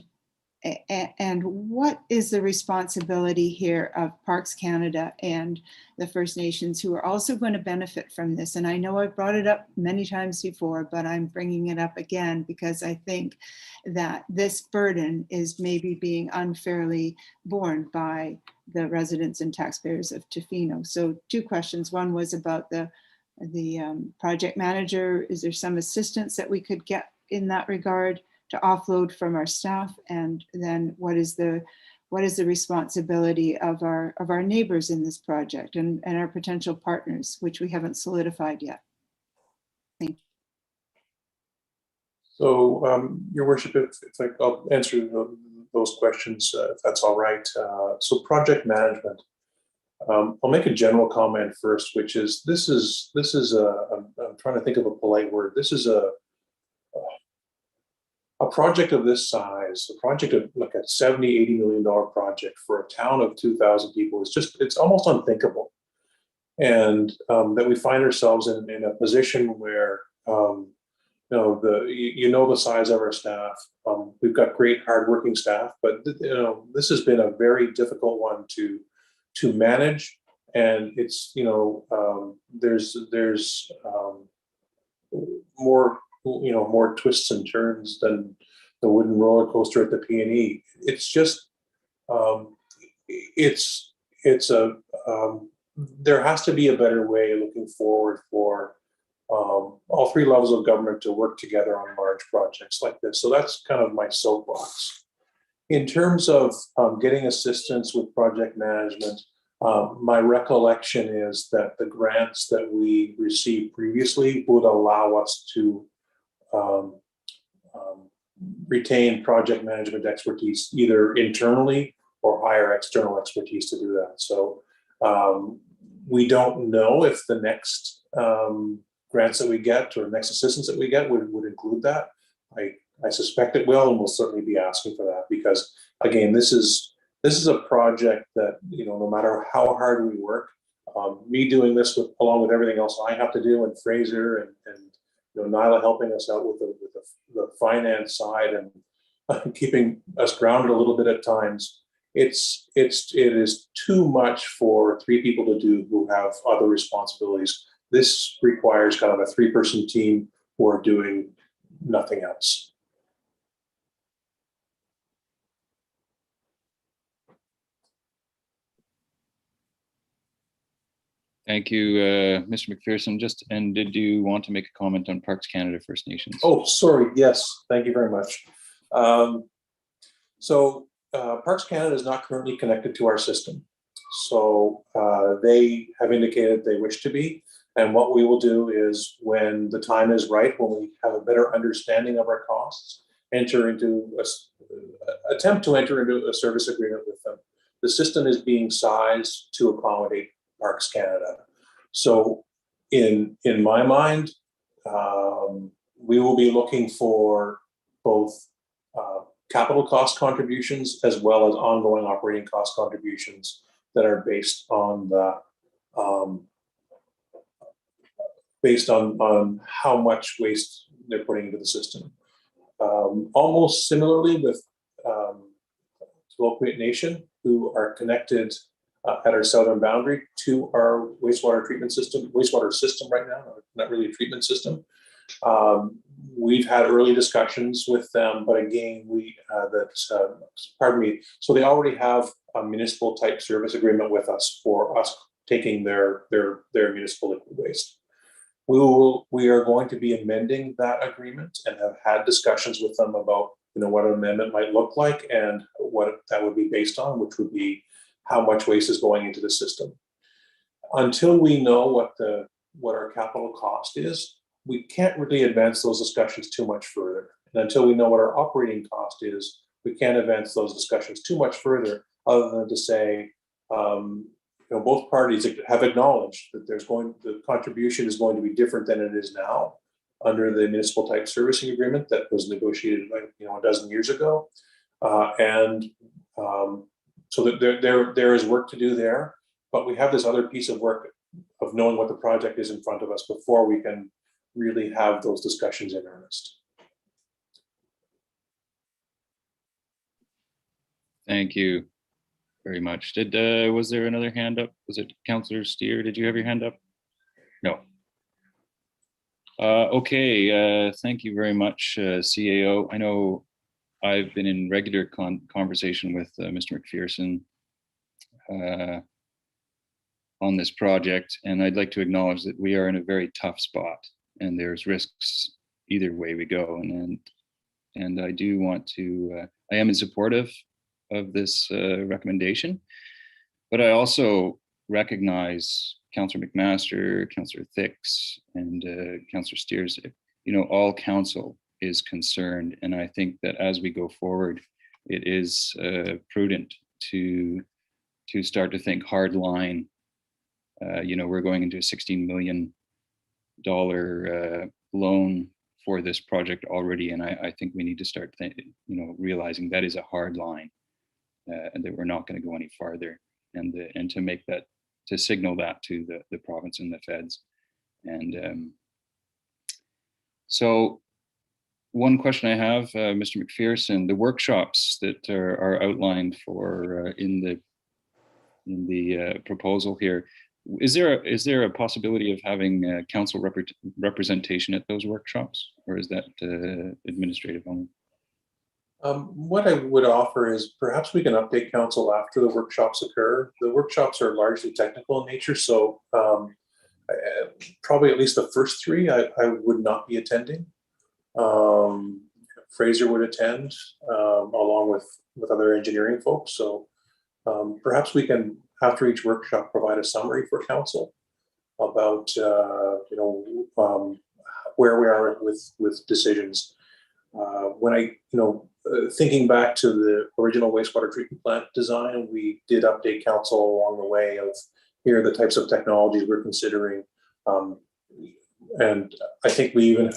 what is the responsibility here of Parks Canada and the First Nations, who are also going to benefit from this? And I know I've brought it up many times before, but I'm bringing it up again because I think that this burden is maybe being unfairly borne by the residents and taxpayers of Tofino. So 2 questions. One was about the project manager. Is there some assistance that we could get in that regard to offload from our staff? And then what is the responsibility of our neighbors in this project and our potential partners, which we haven't solidified yet? Thank you. So, Your Worship, I'll answer those questions if that's all right. So project management. I'll make a general comment first, which is this is I'm trying to think of a polite word. This is a project of this size, a project of like a $70–80 million project for a town of 2,000 people. It's almost unthinkable. And that we find ourselves in a position where, the size of our staff. We've got great hardworking staff, but this has been a very difficult one to manage. And it's, there's more twists and turns than the wooden roller coaster at the P&E. It's just, there has to be a better way looking forward for all 3 levels of government to work together on large projects like this. So that's kind of my soapbox. In terms of getting assistance with project management, my recollection is that the grants that we received previously would allow us to retain project management expertise either internally or hire external expertise to do that. So we don't know if the next grants that we get or next assistance that we get would include that. I suspect it will, and we'll certainly be asking for that because, again, this is a project that, no matter how hard we work, me doing this along with everything else I have to do, and Fraser and Nyla helping us out with the finance side and keeping us grounded a little bit at times. It is too much for 3 people to do who have other responsibilities. This requires kind of a 3-person team who are doing nothing else. Thank you, Mr. McPherson. And did you want to make a comment on Parks Canada First Nations? Oh, sorry. Yes. Thank you very much. So Parks Canada is not currently connected to our system. So they have indicated they wish to be. And what we will do is, when the time is right, when we have a better understanding of our costs, attempt to enter into a service agreement with them. The system is being sized to accommodate Parks Canada. So in my mind, we will be looking for both capital cost contributions as well as ongoing operating cost contributions that are based on how much waste they're putting into the system. Almost similarly with Tla-o-qui-aht Nation, who are connected at our southern boundary to our wastewater system right now, not really a treatment system. We've had early discussions with them, but again, so they already have a municipal type service agreement with us for us taking their municipal liquid waste. We are going to be amending that agreement and have had discussions with them about what an amendment might look like and what that would be based on, which would be how much waste is going into the system. Until we know what our capital cost is, we can't really advance those discussions too much further. And until we know what our operating cost is, we can't advance those discussions too much further, other than to say, both parties have acknowledged that the contribution is going to be different than it is now under the municipal type servicing agreement that was negotiated a dozen years ago. So that there is work to do there, but we have this other piece of work of knowing what the project is in front of us before we can really have those discussions in earnest. Thank you very much. Was there another hand up? Was it Councillor Steer? Did you have your hand up? No. Okay, thank you very much, CAO. I know I've been in regular conversation with Mr. McPherson on this project, and I'd like to acknowledge that we are in a very tough spot, and there's risks either way we go. And I do want to, I am in support of this recommendation, but I also recognize Councillor McMaster, Councillor Thicks, and Councillor Steers. All council is concerned, and I think that as we go forward, it is prudent to start to think hard line. We're going into a $16 million loan for this project already, and I think we need to start realizing that is a hard line, and that we're not going to go any farther, and to make that, to signal that to the province and the feds. And so one question I have, Mr. McPherson, the workshops that are outlined for in the proposal here, is there a possibility of having council representation at those workshops, or is that administrative only? What I would offer is perhaps we can update council after the workshops occur. The workshops are largely technical in nature, so probably at least the first three I would not be attending. Fraser would attend along with other engineering folks. So perhaps we can, after each workshop, provide a summary for council about where we are with decisions. When thinking back to the original wastewater treatment plant design, we did update council along the way of here are the types of technologies we're considering. And I think we even,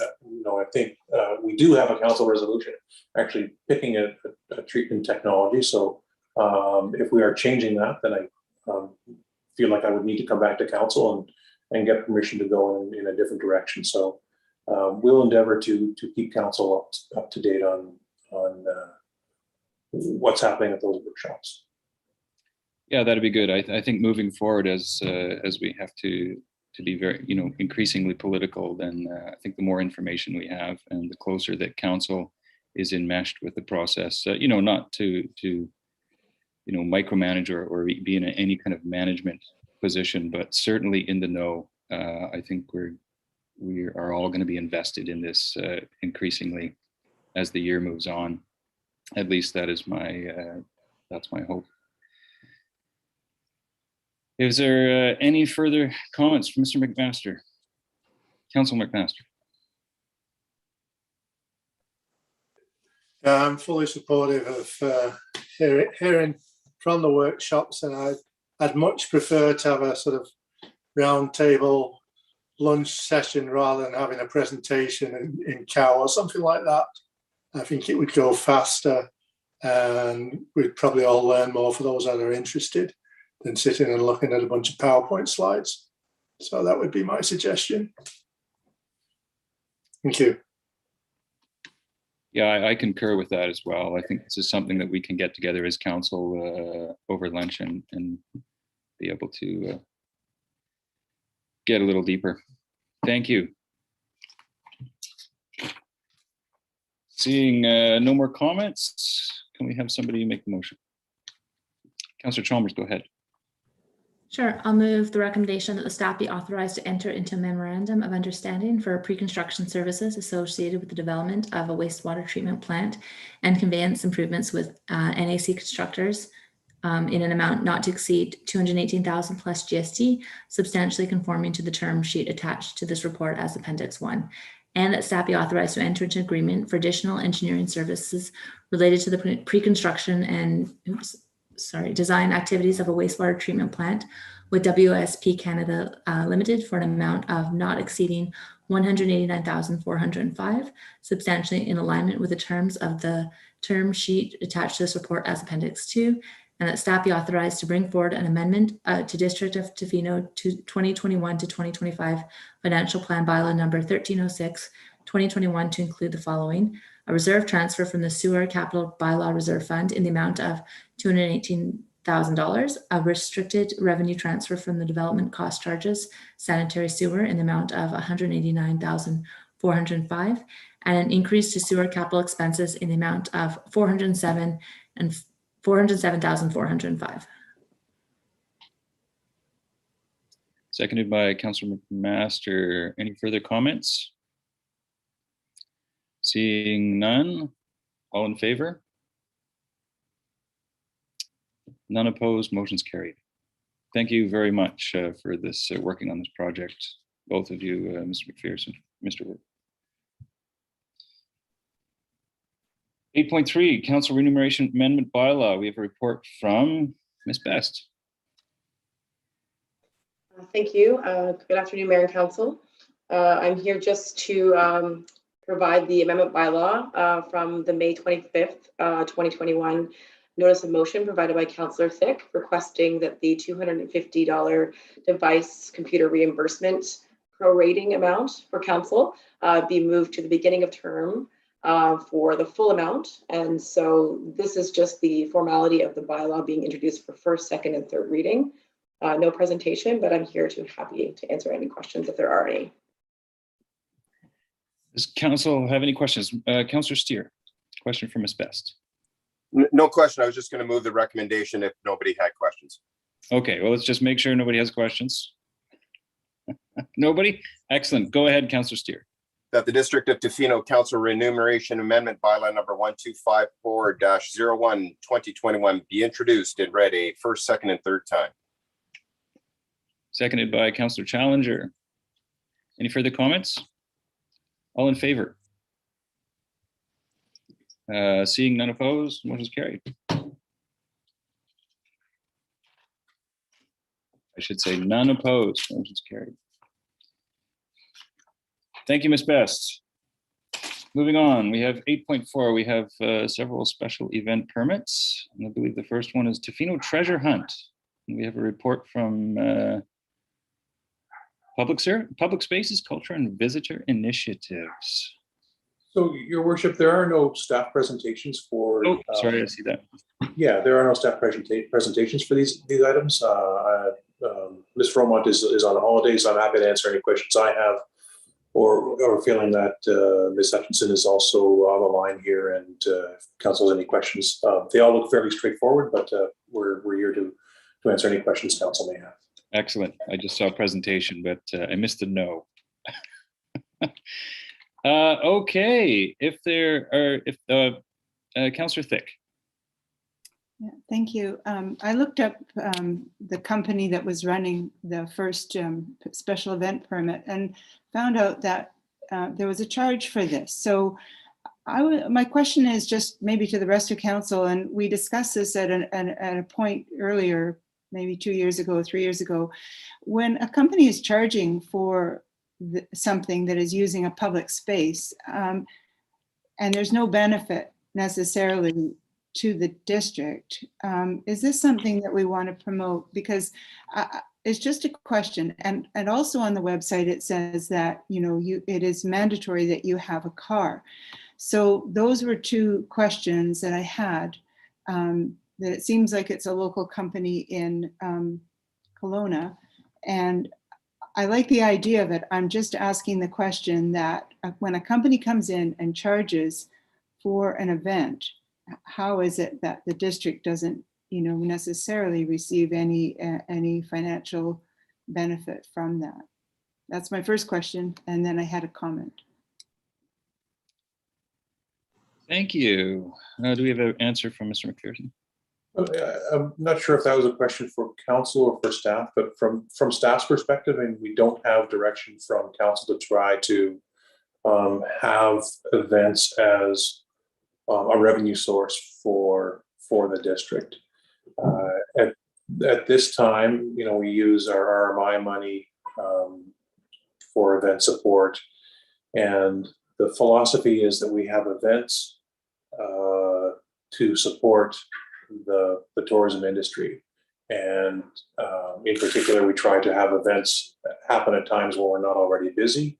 we do have a council resolution actually picking a treatment technology. So if we are changing that, then I feel like I would need to come back to council and get permission to go in a different direction. So we'll endeavor to keep council up to date on what's happening at those workshops. Yeah, that'd be good. I think moving forward, as we have to be very, increasingly political, then I think the more information we have and the closer that council is enmeshed with the process, not to micromanage or be in any kind of management position, but certainly in the know. I think we are all going to be invested in this increasingly as the year moves on. At least that is that's my hope. Is there any further comments from Mr. McMaster? Councillor McMaster. I'm fully supportive of hearing from the workshops, and I'd much prefer to have a sort of round table lunch session rather than having a presentation in cow or something like that. I think it would go faster, and we'd probably all learn more for those that are interested than sitting and looking at a bunch of PowerPoint slides. So that would be my suggestion. Thank you. Yeah, I concur with that as well. I think this is something that we can get together as council over lunch and be able to get a little deeper. Thank you. Seeing no more comments, can we have somebody make the motion? Councillor Chalmers, go ahead. Sure, I'll move the recommendation that the staff be authorized to enter into a memorandum of understanding for pre-construction services associated with the development of a wastewater treatment plant and conveyance improvements with NAC constructors in an amount not to exceed $218,000 plus GST, substantially conforming to the term sheet attached to this report as Appendix 1, and that staff be authorized to enter into agreement for additional engineering services related to the pre-construction and design activities of a wastewater treatment plant with WSP Canada Limited for an amount of not exceeding $189,405, substantially in alignment with the terms of the term sheet attached to this report as Appendix 2, and that staff be authorized to bring forward an amendment to District of Tofino to 2021 to 2025 Financial Plan Bylaw number 1306, 2021 to include the following: a reserve transfer from the Sewer Capital Bylaw Reserve Fund in the amount of $218,000, a restricted revenue transfer from the development cost charges sanitary sewer in the amount of $189,405, and an increase to sewer capital expenses in the amount of $407,405. Seconded by Councillor McMaster. Any further comments? Seeing none, all in favor? None opposed, motion's carried. Thank you very much for this, working on this project, both of you, Mr. McPherson, Mr. Wood. 8.3, Council Remuneration Amendment Bylaw. We have a report from Ms. Best. Thank you. Good afternoon, Mayor and Council. I'm here just to provide the amendment bylaw from the May 25th, 2021 notice of motion provided by Councillor Thick, requesting that the $250 device computer reimbursement prorating amount for council be moved to the beginning of term for the full amount. And so this is just the formality of the bylaw being introduced for first, second, and third reading. No presentation, but I'm here to happy to answer any questions if there are any. Does council have any questions? Councillor Steer, question for Ms. Best. No question. I was just going to move the recommendation if nobody had questions. Okay, well, let's just make sure nobody has questions. Nobody? Excellent. Go ahead, Councillor Steer. That the District of Tofino Council Remuneration Amendment Bylaw number 1254-01 2021 be introduced and read a first, second, and third time. Seconded by Councillor Challenger. Any further comments? All in favor? Seeing none opposed, motion is carried. I should say none opposed, motion is carried. Thank you, Ms. Best. Moving on, we have 8.4. We have several special event permits. And I believe the first one is Tofino Treasure Hunt. And we have a report from Public Spaces, Culture and Visitor Initiatives. So, Your Worship, there are no staff presentations for. Oh, sorry, I see that. Yeah, there are no staff presentations for these items. Ms. Fromont is on holidays, so I'm happy to answer any questions I have, or feeling that Ms. Hutchinson is also on the line here, and if council has any questions. They all look fairly straightforward, but we're here to answer any questions council may have. Excellent. I just saw a presentation, but I missed the no. Okay, Councillor Thick. Yeah, thank you. I looked up the company that was running the first special event permit and found out that there was a charge for this. So my question is just maybe to the rest of council, and we discussed this at a point earlier, maybe 2 years ago, 3 years ago, when a company is charging for something that is using a public space, and there's no benefit necessarily to the district. Is this something that we want to promote? Because it's just a question. And also on the website, it says that, it is mandatory that you have a car. So those were two questions that I had, that it seems like it's a local company in Kelowna. And I like the idea of it. I'm just asking the question that when a company comes in and charges for an event, how is it that the district doesn't, necessarily receive any financial benefit from that? That's my first question, and then I had a comment. Thank you. Do we have an answer from Mr. McPherson? I'm not sure if that was a question for council or for staff, but from staff's perspective, and we don't have direction from council to try to have events as a revenue source for the district. At this time, we use our RMI money for event support, and the philosophy is that we have events to support the tourism industry. And in particular, we try to have events happen at times when we're not already busy,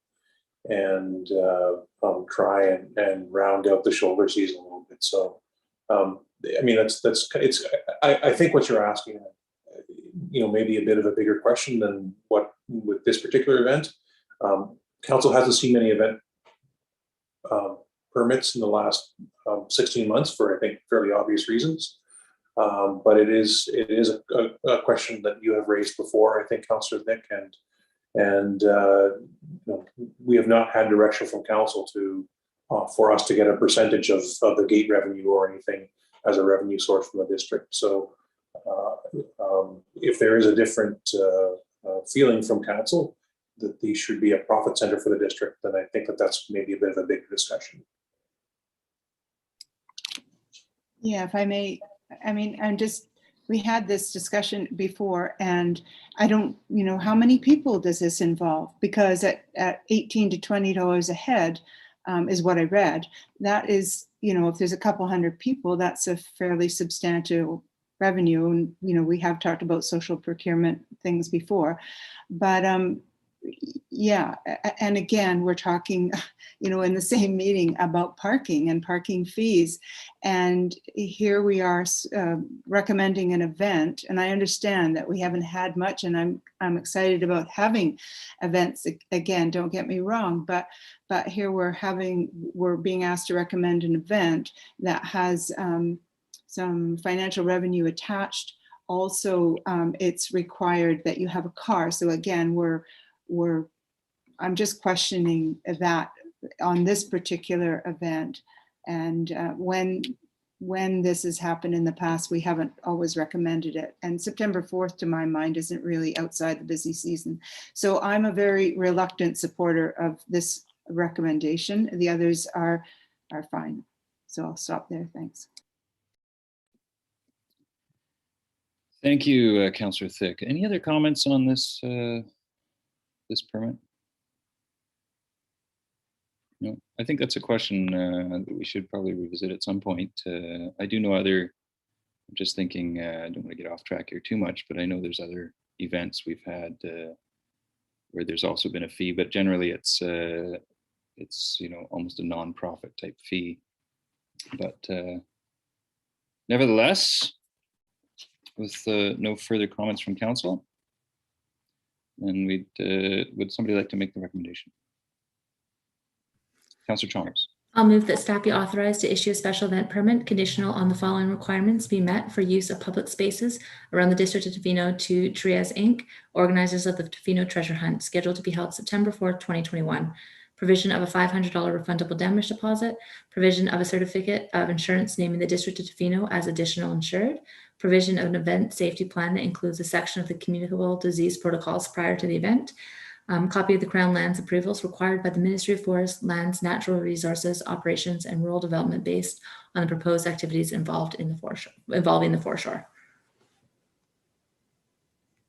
and try and round out the shoulder season a little bit. So, I mean, I think what you're asking, maybe a bit of a bigger question than what with this particular event. Council hasn't seen many event permits in the last 16 months for, I think, fairly obvious reasons. But it is a question that you have raised before, I think, Councillor Nick, and we have not had direction from council for us to get a percentage of the gate revenue or anything as a revenue source from the district. So if there is a different feeling from council that these should be a profit center for the district, then I think that's maybe a bit of a bigger discussion. Yeah, if I may, I mean, we had this discussion before, and I don't, how many people does this involve? Because at $18 to $20 a head is what I read. That is, if there's a couple hundred people, that's a fairly substantial revenue. And, we have talked about social procurement things before, but yeah. And again, we're talking, in the same meeting about parking and parking fees. And here we are recommending an event. And I understand that we haven't had much, and I'm excited about having events again, don't get me wrong, but here we're being asked to recommend an event that has some financial revenue attached. Also, it's required that you have a car. So again, I'm just questioning that on this particular event. And when this has happened in the past, we haven't always recommended it. And September 4th, to my mind, isn't really outside the busy season. So I'm a very reluctant supporter of this recommendation. The others are fine. So I'll stop there. Thanks. Thank you, Councillor Thick. Any other comments on this this permit? No, I think that's a question that we should probably revisit at some point. I do know I'm just thinking, I don't want to get off track here too much, but I know there's other events we've had where there's also been a fee, but generally it's almost a non-profit type fee. But nevertheless, with no further comments from council, and would somebody like to make the recommendation? Councillor Chalmers. I'll move that staff be authorized to issue a special event permit conditional on the following requirements be met for use of public spaces around the District of Tofino to Trias Inc., organizers of the Tofino Treasure Hunt, scheduled to be held September 4th, 2021. Provision of a $500 refundable damage deposit, provision of a certificate of insurance naming the District of Tofino as additional insured, provision of an event safety plan that includes a section of the communicable disease protocols prior to the event, copy of the Crown Lands approvals required by the Ministry of Forests, Lands, Natural Resources, Operations, and Rural Development based on the proposed activities involving the foreshore.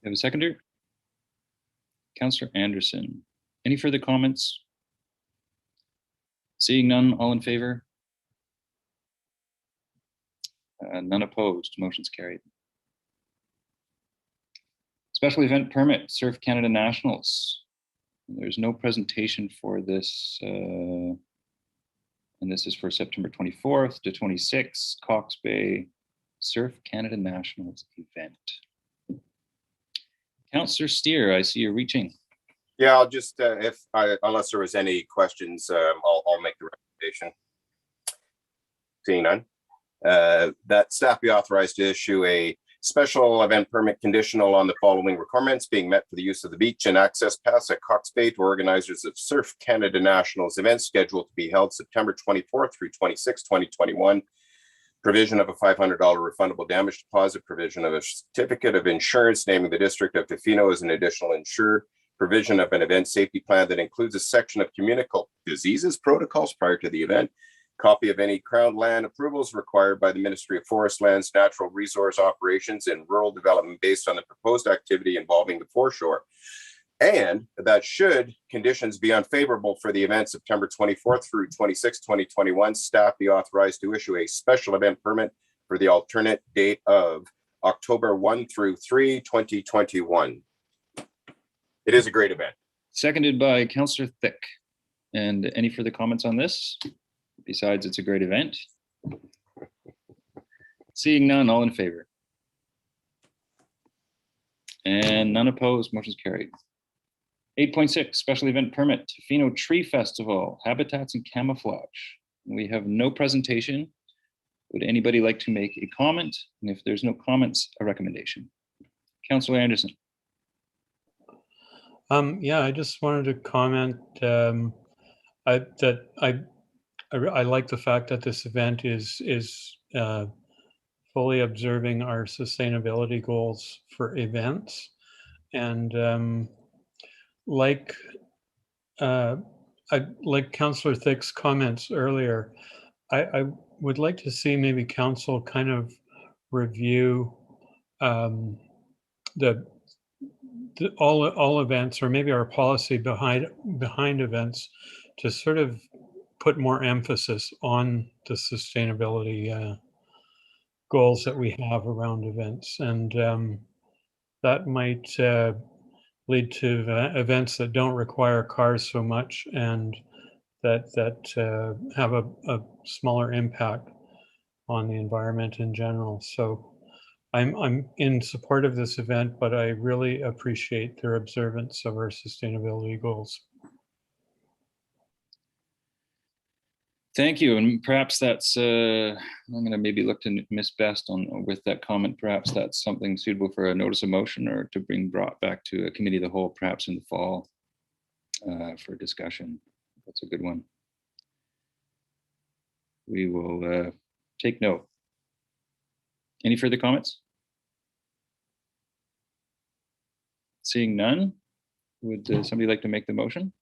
You have a seconder? Councillor Anderson. Any further comments? Seeing none, all in favor? None opposed, motion's carried. Special event permit, Surf Canada Nationals. There's no presentation for this, and this is for September 24th to 26th, Cox Bay Surf Canada Nationals event. Councillor Steer, I see you're reaching. Yeah, I'll just, unless there was any questions, I'll make the recommendation. Seeing none, that staff be authorized to issue a special event permit conditional on the following requirements being met for the use of the beach and access pass at Cox Bay to organizers of Surf Canada Nationals events scheduled to be held September 24th through 26th, 2021. provision of a $500 refundable damage deposit, provision of a certificate of insurance naming the District of Tofino as an additional insured, provision of an event safety plan that includes a section of communicable diseases protocols prior to the event, copy of any Crown land approvals required by the Ministry of Forest Lands, Natural Resource Operations, and Rural Development based on the proposed activity involving the foreshore. And that should conditions be unfavorable for the event September 24th through 26th, 2021, staff be authorized to issue a special event permit for the alternate date of October 1 through 3, 2021. It is a great event. Seconded by Councillor Thick. And any further comments on this? Besides, it's a great event. Seeing none, all in favor? And none opposed, motion's carried. 8.6, special event permit, Tofino Tree Festival, Habitats and Camouflage. We have no presentation. Would anybody like to make a comment? And if there's no comments, a recommendation. Councillor Anderson. Yeah, I just wanted to comment I like the fact that this event is fully observing our sustainability goals for events, and like Councillor Thick's comments earlier, I would like to see maybe council kind of review all events, or maybe our policy behind events, to sort of put more emphasis on the sustainability goals that we have around events, and that might lead to events that don't require cars so much, and that have a smaller impact on the environment in general. So I'm in support of this event, but I really appreciate their observance of our sustainability goals. Thank you, and perhaps that's, I'm going to maybe look to Ms. Best on with that comment. Perhaps that's something suitable for a notice of motion, or to bring brought back to a committee of the whole, perhaps in the fall, for discussion. That's a good one. We will take note. Any further comments? Seeing none, would somebody like to make the motion?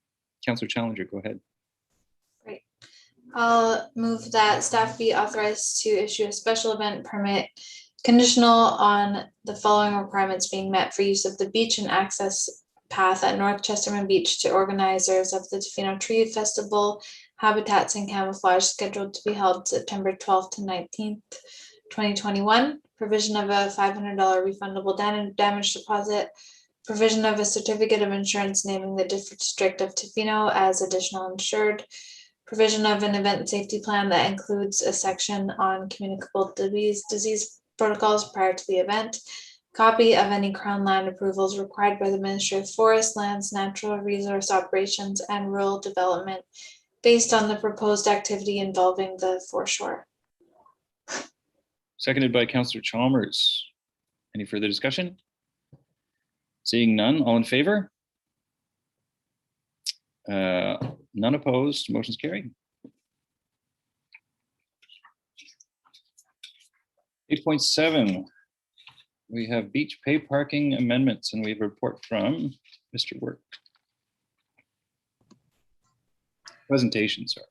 Councillor Challenger, go ahead. Great. I'll move that staff be authorized to issue a special event permit conditional on the following requirements being met for use of the beach and access path at North Chesterman Beach to organizers of the Tofino Tree Festival, Habitats and Camouflage, scheduled to be held September 12th to 19th, 2021. Provision of a $500 refundable damage deposit. Provision of a certificate of insurance naming the District of Tofino as additional insured. Provision of an event safety plan that includes a section on communicable disease protocols prior to the event. Copy of any Crown land approvals required by the Ministry of Forest Lands, Natural Resource Operations, and Rural Development based on the proposed activity involving the foreshore. Seconded by Councillor Chalmers. Any further discussion? Seeing none, all in favor? None opposed, motion's carried. 8.7, we have beach pay parking amendments, and we have a report from Mr. Work. Presentation, sorry.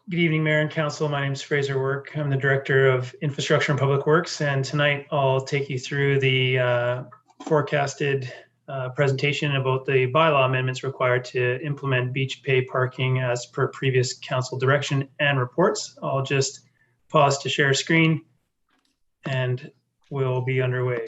Good evening, Mayor and Council. My name is Fraser Work. I'm the Director of Infrastructure and Public Works, and tonight I'll take you through the forecasted presentation about the bylaw amendments required to implement beach pay parking as per previous council direction and reports. I'll just pause to share screen and we'll be underway.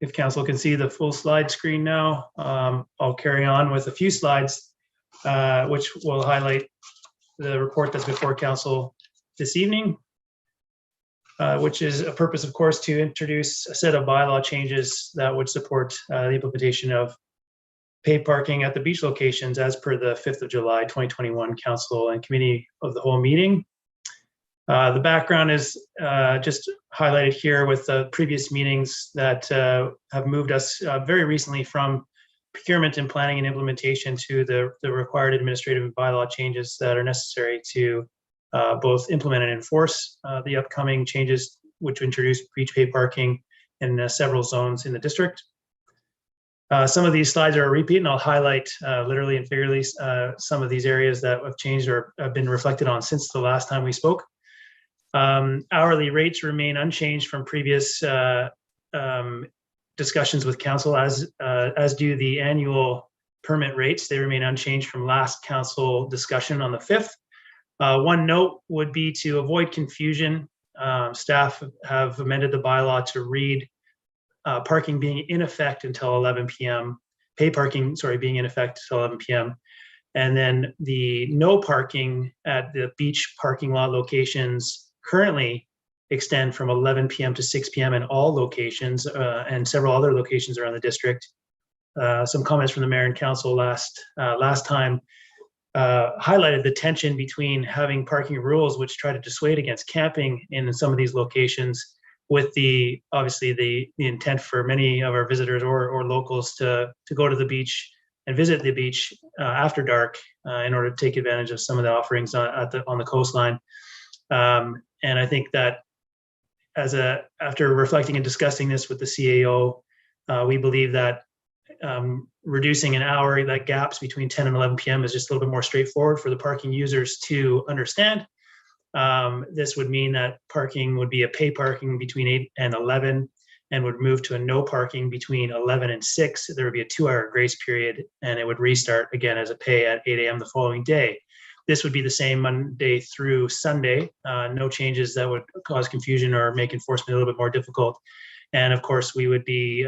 If council can see the full slide screen now, I'll carry on with a few slides, which will highlight the report that's before council this evening, which is a purpose, of course, to introduce a set of bylaw changes that would support the implementation of paid parking at the beach locations as per the 5th of July 2021 Council and Committee of the Whole meeting. The background is just highlighted here with the previous meetings that have moved us very recently from procurement and planning and implementation to the required administrative and bylaw changes that are necessary to both implement and enforce the upcoming changes, which introduce beach pay parking in several zones in the district. Some of these slides are a repeat, and I'll highlight literally and figuratively some of these areas that have changed or have been reflected on since the last time we spoke. Hourly rates remain unchanged from previous discussions with council, as do the annual permit rates. They remain unchanged from last council discussion on the 5th. One note would be to avoid confusion. Staff have amended the bylaw to read parking being in effect until 11 p.m. Pay parking, sorry, being in effect until 11 p.m. And then the no parking at the beach parking lot locations currently extend from 11 p.m. to 6 p.m. in all locations and several other locations around the district. Some comments from the mayor and council last time highlighted the tension between having parking rules which try to dissuade against camping in some of these locations, with the obviously the intent for many of our visitors or locals to go to the beach and visit the beach after dark in order to take advantage of some of the offerings on the coastline. And I think that after reflecting and discussing this with the CAO, we believe that reducing an hour, that gaps between 10 and 11 p.m. is just a little bit more straightforward for the parking users to understand. This would mean that parking would be a pay parking between 8 and 11 and would move to a no parking between 11 and 6. There would be a 2-hour grace period, and it would restart again as a pay at 8 a.m. the following day. This would be the same Monday through Sunday. No changes that would cause confusion or make enforcement a little bit more difficult. And of course, we would be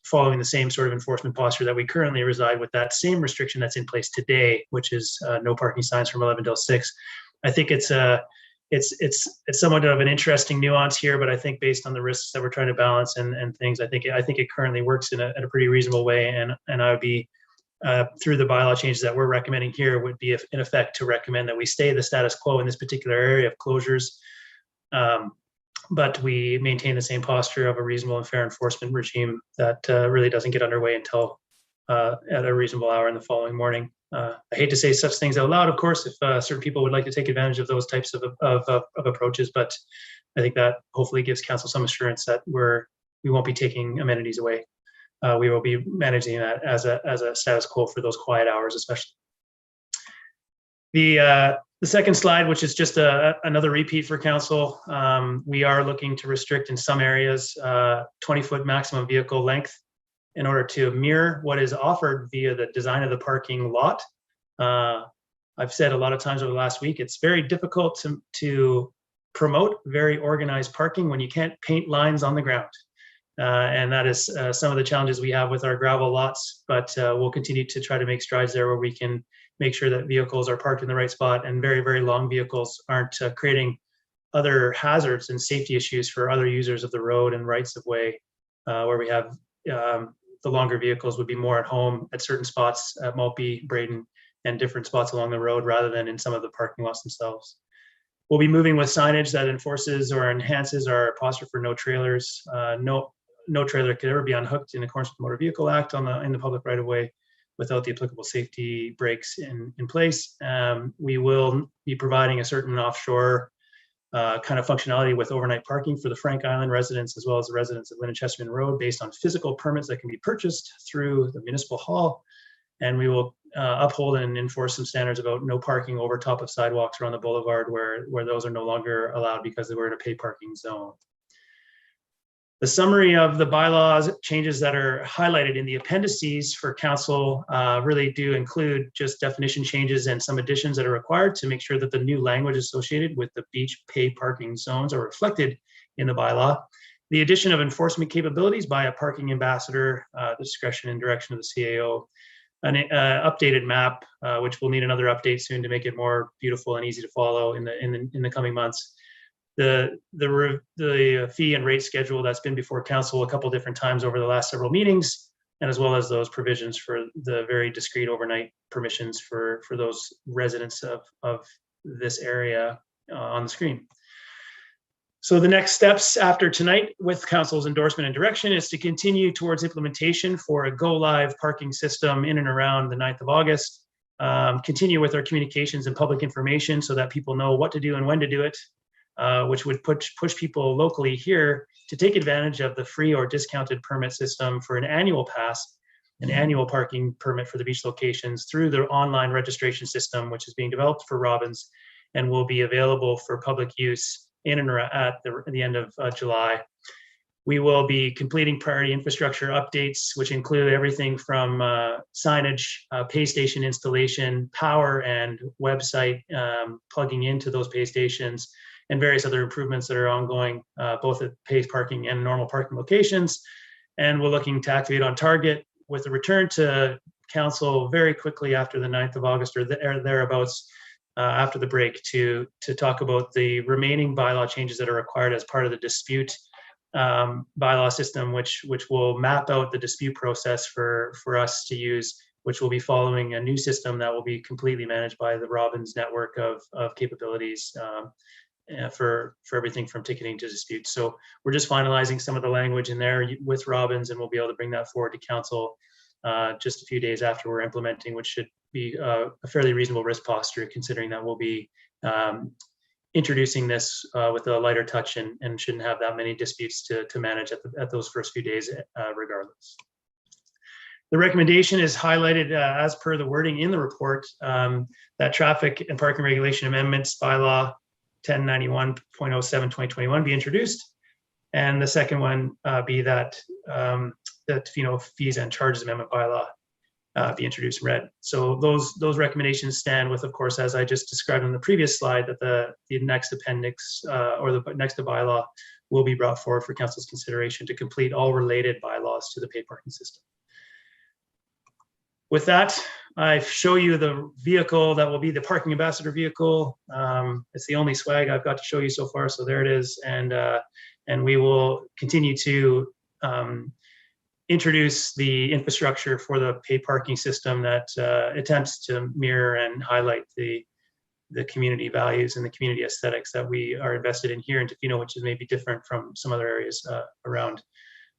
following the same sort of enforcement posture that we currently reside with, that same restriction that's in place today, which is no parking signs from 11 till 6. I think it's somewhat of an interesting nuance here, but I think based on the risks that we're trying to balance and things, I think it currently works in a pretty reasonable way. And I would be through the bylaw changes that we're recommending here would be in effect to recommend that we stay the status quo in this particular area of closures, but we maintain the same posture of a reasonable and fair enforcement regime that really doesn't get underway until at a reasonable hour in the following morning. I hate to say such things out loud, of course, if certain people would like to take advantage of those types of approaches, but I think that hopefully gives council some assurance that we won't be taking amenities away. We will be managing that as a status quo for those quiet hours, especially. The second slide, which is just another repeat for council, we are looking to restrict in some areas 20-foot maximum vehicle length in order to mirror what is offered via the design of the parking lot. I've said a lot of times over the last week, it's very difficult to promote very organized parking when you can't paint lines on the ground. And that is some of the challenges we have with our gravel lots, but we'll continue to try to make strides there where we can make sure that vehicles are parked in the right spot and very, very long vehicles aren't creating other hazards and safety issues for other users of the road and rights of way, where we have the longer vehicles would be more at home at certain spots at Maltby, Braden, and different spots along the road rather than in some of the parking lots themselves. We'll be moving with signage that enforces or enhances our posture for no trailers. No trailer could ever be unhooked in accordance with the Motor Vehicle Act in the public right of way without the applicable safety brakes in place. We will be providing a certain offshore kind of functionality with overnight parking for the Frank Island residents as well as the residents of Lynn and Chesterman Road based on physical permits that can be purchased through the municipal hall. And we will uphold and enforce some standards about no parking over top of sidewalks or on the boulevard where those are no longer allowed because they were in a paid parking zone. The summary of the bylaws changes that are highlighted in the appendices for council really do include just definition changes and some additions that are required to make sure that the new language associated with the beach pay parking zones are reflected in the bylaw. The addition of enforcement capabilities by a parking ambassador, discretion and direction of the CAO, an updated map, which will need another update soon to make it more beautiful and easy to follow in the coming months. The fee and rate schedule that's been before council a couple different times over the last several meetings, and as well as those provisions for the very discrete overnight permissions for those residents of this area on the screen. So the next steps after tonight with council's endorsement and direction is to continue towards implementation for a go live parking system in and around the 9th of August. Continue with our communications and public information so that people know what to do and when to do it, which would push people locally here to take advantage of the free or discounted permit system for an annual pass, an annual parking permit for the beach locations through the online registration system, which is being developed for Robins and will be available for public use in and at the end of July. We will be completing priority infrastructure updates, which include everything from signage, pay station installation, power and website plugging into those pay stations, and various other improvements that are ongoing, both at paid parking and normal parking locations. And we're looking to activate on target with a return to council very quickly after the 9th of August or thereabouts, after the break to talk about the remaining bylaw changes that are required as part of the dispute bylaw system, which will map out the dispute process for us to use, which will be following a new system that will be completely managed by the Robins network of capabilities for everything from ticketing to disputes. So we're just finalizing some of the language in there with Robins, and we'll be able to bring that forward to council just a few days after we're implementing, which should be a fairly reasonable risk posture, considering that we'll be introducing this with a lighter touch and shouldn't have that many disputes to manage at those first few days regardless. The recommendation is highlighted as per the wording in the report, that traffic and parking regulation amendments bylaw 1091.07/2021 be introduced. And the second one be that the Tofino fees and charges amendment bylaw be introduced and read. So those recommendations stand with, of course, as I just described on the previous slide, that the next appendix or the next bylaw will be brought forward for council's consideration to complete all related bylaws to the paid parking system. With that, I show you the vehicle that will be the parking ambassador vehicle. It's the only swag I've got to show you so far, so there it is. And we will continue to introduce the infrastructure for the paid parking system that attempts to mirror and highlight the community values and the community aesthetics that we are invested in here in Tofino, which is maybe different from some other areas around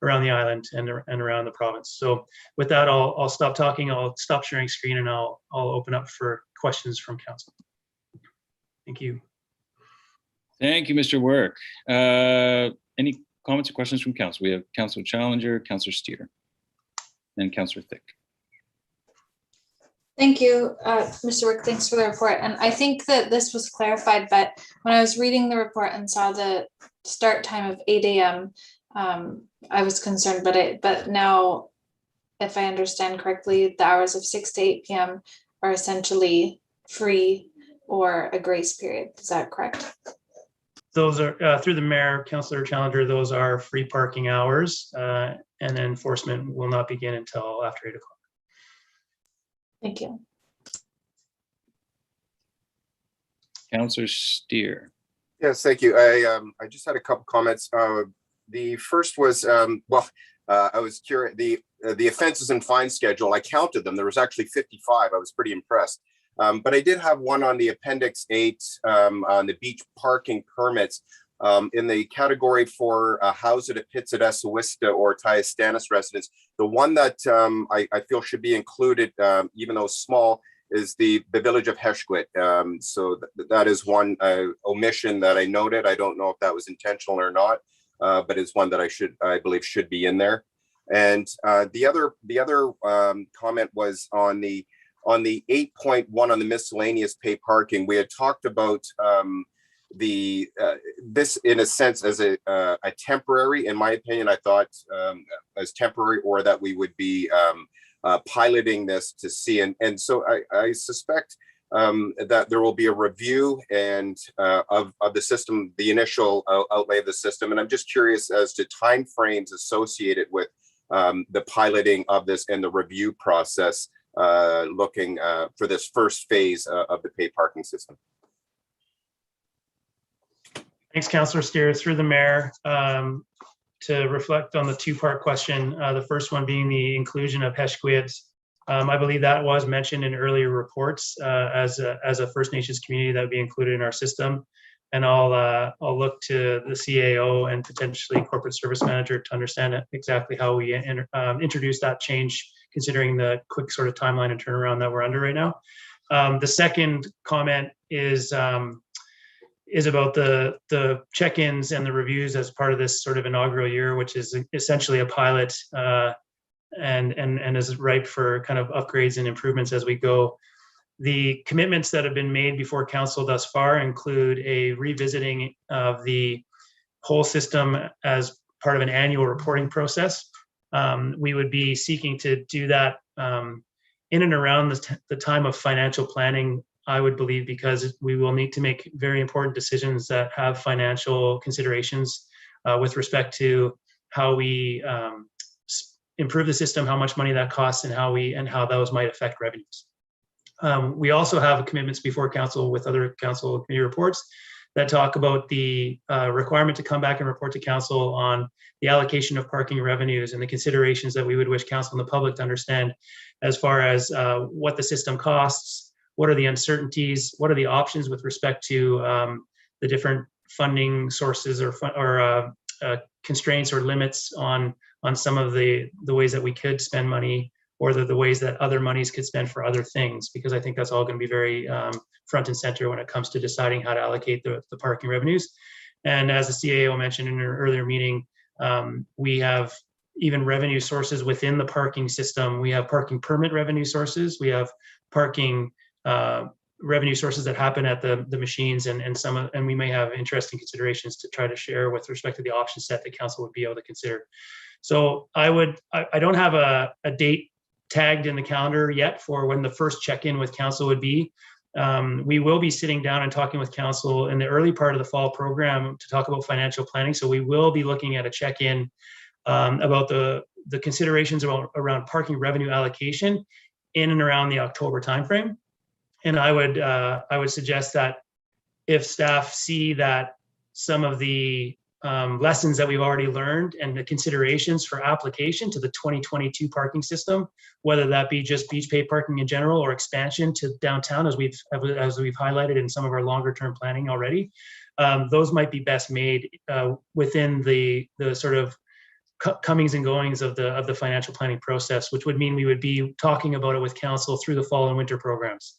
the island and around the province. So with that, I'll stop talking. I'll stop sharing screen and I'll open up for questions from council. Thank you. Thank you, Mr. Work. Any comments or questions from council? We have Councillor Challenger, Councillor Steer, and Councillor Thick. Thank you, Mr. Work. Thanks for the report. And I think that this was clarified, but when I was reading the report and saw the start time of 8 a.m., I was concerned, but now, if I understand correctly, the hours of 6 to 8 p.m. are essentially free or a grace period. Is that correct? Those are through the mayor, Councillor Challenger. Those are free parking hours, and enforcement will not begin until after 8 o'clock. Thank you. Councillor Steer. Yes, thank you. I just had a couple comments. The first was, I was curious, the offenses and fine schedule, I counted them. There was actually 55. I was pretty impressed. But I did have one on the Appendix 8 on the beach parking permits in the category for house it at Pits at Esawista or Tyastanis residents. The one that I feel should be included, even though small, is the village of Heshquit. So that is one omission that I noted. I don't know if that was intentional or not, but it's one that I believe should be in there. And the other comment was on the 8.1 on the miscellaneous pay parking. We had talked about this in a sense as a temporary, in my opinion, I thought as temporary, or that we would be piloting this to see. And so I suspect that there will be a review and of the system, the initial outlay of the system. And I'm just curious as to timeframes associated with the piloting of this and the review process, looking for this first phase of the pay parking system. Thanks, Councillor Steer. Through the mayor, to reflect on the two-part question, the first one being the inclusion of Heshquit. I believe that was mentioned in earlier reports as a First Nations community that would be included in our system. And I'll look to the CAO and potentially corporate service manager to understand exactly how we introduce that change, considering the quick sort of timeline and turnaround that we're under right now. The second comment is about the check-ins and the reviews as part of this sort of inaugural year, which is essentially a pilot and is ripe for kind of upgrades and improvements as we go. The commitments that have been made before council thus far include a revisiting of the whole system as part of an annual reporting process. We would be seeking to do that in and around the time of financial planning, I would believe, because we will need to make very important decisions that have financial considerations with respect to how we improve the system, how much money that costs, and how those might affect revenues. We also have commitments before council with other council committee reports that talk about the requirement to come back and report to council on the allocation of parking revenues and the considerations that we would wish council and the public to understand as far as what the system costs, what are the uncertainties, what are the options with respect to the different funding sources or constraints or limits on some of the ways that we could spend money, or the ways that other monies could spend for other things, because I think that's all going to be very front and center when it comes to deciding how to allocate the parking revenues. And as the CAO mentioned in an earlier meeting, we have even revenue sources within the parking system. We have parking permit revenue sources. We have parking revenue sources that happen at the machines, and we may have interesting considerations to try to share with respect to the option set that council would be able to consider. So I don't have a date tagged in the calendar yet for when the first check-in with council would be. We will be sitting down and talking with council in the early part of the fall program to talk about financial planning. So we will be looking at a check-in about the considerations around parking revenue allocation in and around the October timeframe. And I would suggest that if staff see that some of the lessons that we've already learned and the considerations for application to the 2022 parking system, whether that be just beach pay parking in general or expansion to downtown, as we've highlighted in some of our longer term planning already, those might be best made within the sort of comings and goings of the financial planning process, which would mean we would be talking about it with council through the fall and winter programs.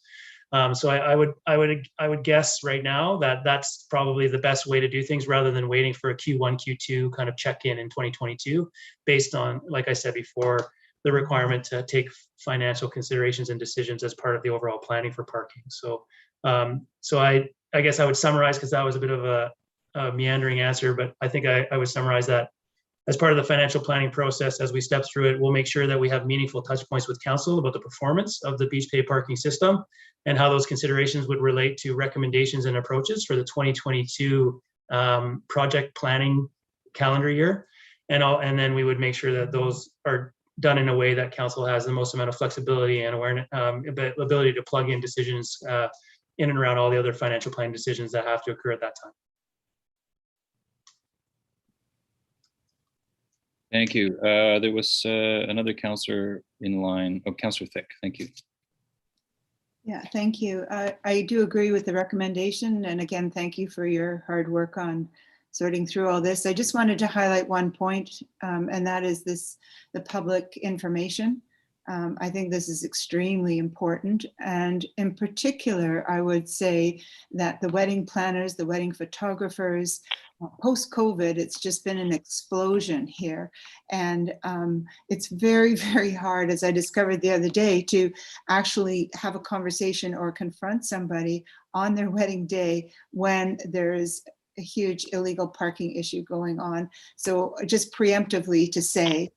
So I would guess right now that that's probably the best way to do things, rather than waiting for a Q1, Q2 kind of check-in in 2022, based on, like I said before, the requirement to take financial considerations and decisions as part of the overall planning for parking. So I guess I would summarize, because that was a bit of a meandering answer, but I think I would summarize that as part of the financial planning process, as we step through it, we'll make sure that we have meaningful touch points with council about the performance of the beach pay parking system and how those considerations would relate to recommendations and approaches for the 2022 project planning calendar year. And then we would make sure that those are done in a way that council has the most amount of flexibility and awareness, ability to plug in decisions in and around all the other financial planning decisions that have to occur at that time. Thank you. There was another councillor in line. Oh, Councillor Thick, thank you. Yeah, thank you. I do agree with the recommendation. And again, thank you for your hard work on sorting through all this. I just wanted to highlight one point, and that is the public information. I think this is extremely important. And in particular, I would say that the wedding planners, the wedding photographers, post-COVID, it's just been an explosion here. And it's very, very hard, as I discovered the other day, to actually have a conversation or confront somebody on their wedding day when there is a huge illegal parking issue going on. So just preemptively to say,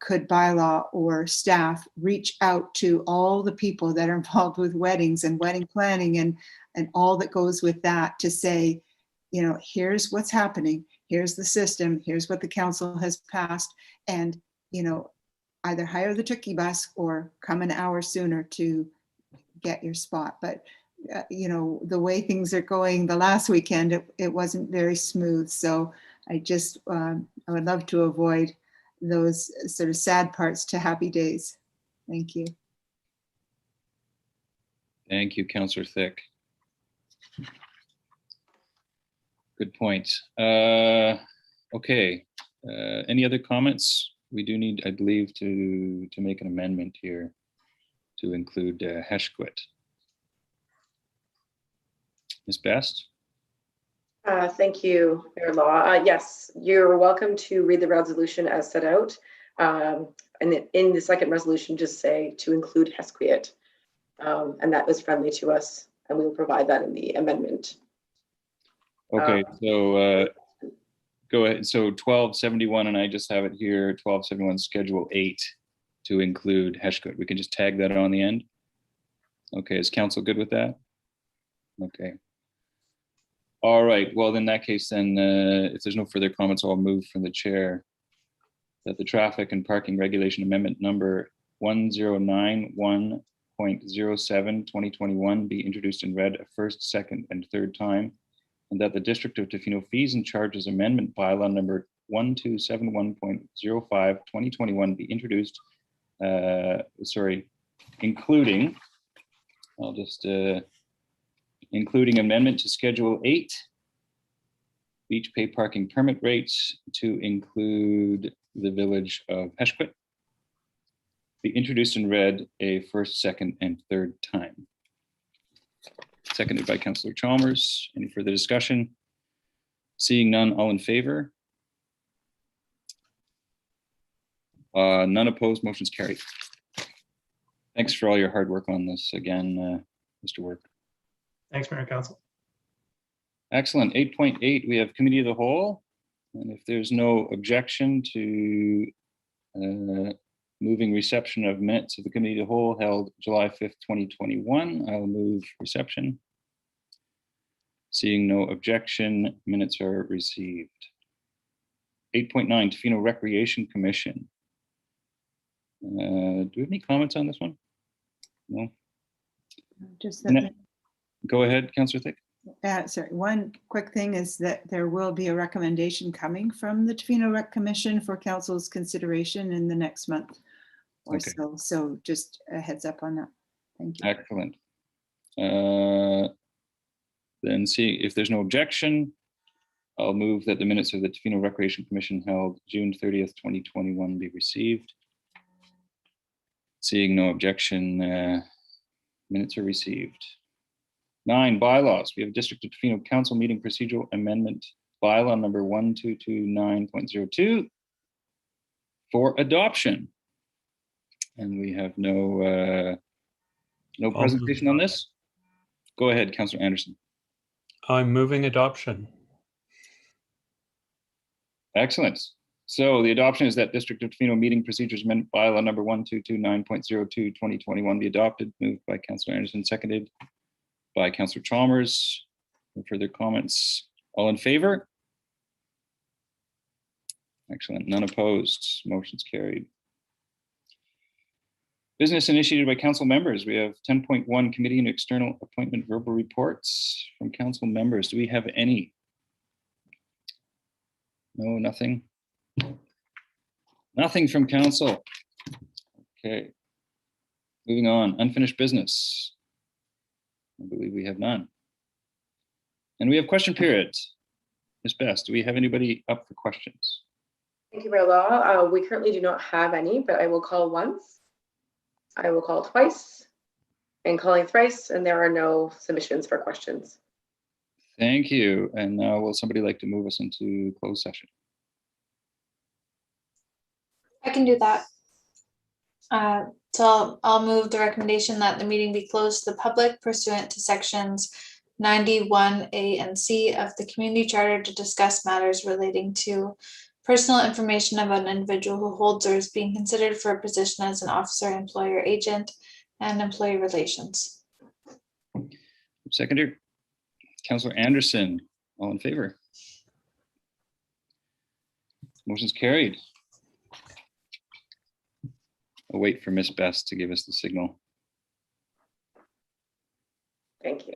could Bylaw or staff reach out to all the people that are involved with weddings and wedding planning and all that goes with that, to say, you know, here's what's happening, here's the system, here's what the council has passed, and, you know, either hire the turkey bus or come an hour sooner to get your spot. But, you know, the way things are going the last weekend, it wasn't very smooth. So I just, I would love to avoid those sort of sad parts to happy days. Thank you. Thank you, Councillor Thick. Good point. Okay. Any other comments? We do need, I believe, to make an amendment here to include Heshquit. Ms. Best? Thank you, Mayor Law. Yes, you're welcome to read the resolution as set out. And in the second resolution, just say to include Heshquit. And that was friendly to us, and we will provide that in the amendment. Okay, so go ahead. So 1271, and I just have it here, 1271 Schedule 8 to include Heshquit. We can just tag that on the end. Okay, is council good with that? Okay. All right, well, in that case, then if there's no further comments, I'll move from the chair that the Traffic and Parking Regulation Amendment number 1091.07/2021 be introduced and read a first, second, and third time, and that the District of Tofino Fees and Charges Amendment Bylaw number 1271.05/2021 be introduced, including, I'll just, including amendment to Schedule 8, beach pay parking permit rates to include the village of Heshquit, be introduced and read a first, second, and third time. Seconded by Councillor Chalmers. Any further discussion? Seeing none, all in favor? None opposed, motion's carried. Thanks for all your hard work on this again, Mr. Work. Thanks, Mayor and Council. Excellent. 8.8, we have Committee of the Whole. And if there's no objection to moving reception of minutes of the Committee of the Whole held July 5th, 2021, I'll move reception. Seeing no objection, minutes are received. 8.9, Tofino Recreation Commission. Do we have any comments on this one? No. Just Go ahead, Councillor Thick. sorry, one quick thing is that there will be a recommendation coming from the Tofino Rec Commission for council's consideration in the next month or Okay. so. So just a heads up on that. Thank you. Excellent. Then see if there's no objection, I'll move that the minutes of the Tofino Recreation Commission held June 30th, 2021 be received. Seeing no objection, minutes are received. 9, bylaws. We have District of Tofino Council Meeting Procedural Amendment Bylaw number 1229.02 for adoption. And we have no presentation on this. Go ahead, Councillor Anderson. I'm moving adoption. Excellent. So the adoption is that District of Tofino Meeting Procedures Amendment Bylaw number 1229.02/2021 be adopted. Moved by Councillor Anderson, seconded by Councillor Chalmers. No further comments. All in favor? Excellent. None opposed. Motion's carried. Business initiated by council members. We have 10.1 committee and external appointment verbal reports from council members. Do we have any? No, nothing. Nothing from council. Okay. Moving on. Unfinished business. I believe we have none. And we have question period. Ms. Best, do we have anybody up for questions? Thank you, Mayor Law. We currently do not have any, but I will call once. I will call twice and calling thrice, and there are no submissions for questions. Thank you. And now will somebody like to move us into closed session? I can do that. So I'll move the recommendation that the meeting be closed to the public pursuant to sections 91A and C of the community charter to discuss matters relating to personal information about an individual who holds or is being considered for a position as an officer, employer, agent, and employee relations. Seconder, Councillor Anderson, all in favor? Motion's carried. I'll wait for Ms. Best to give us the signal. Thank you.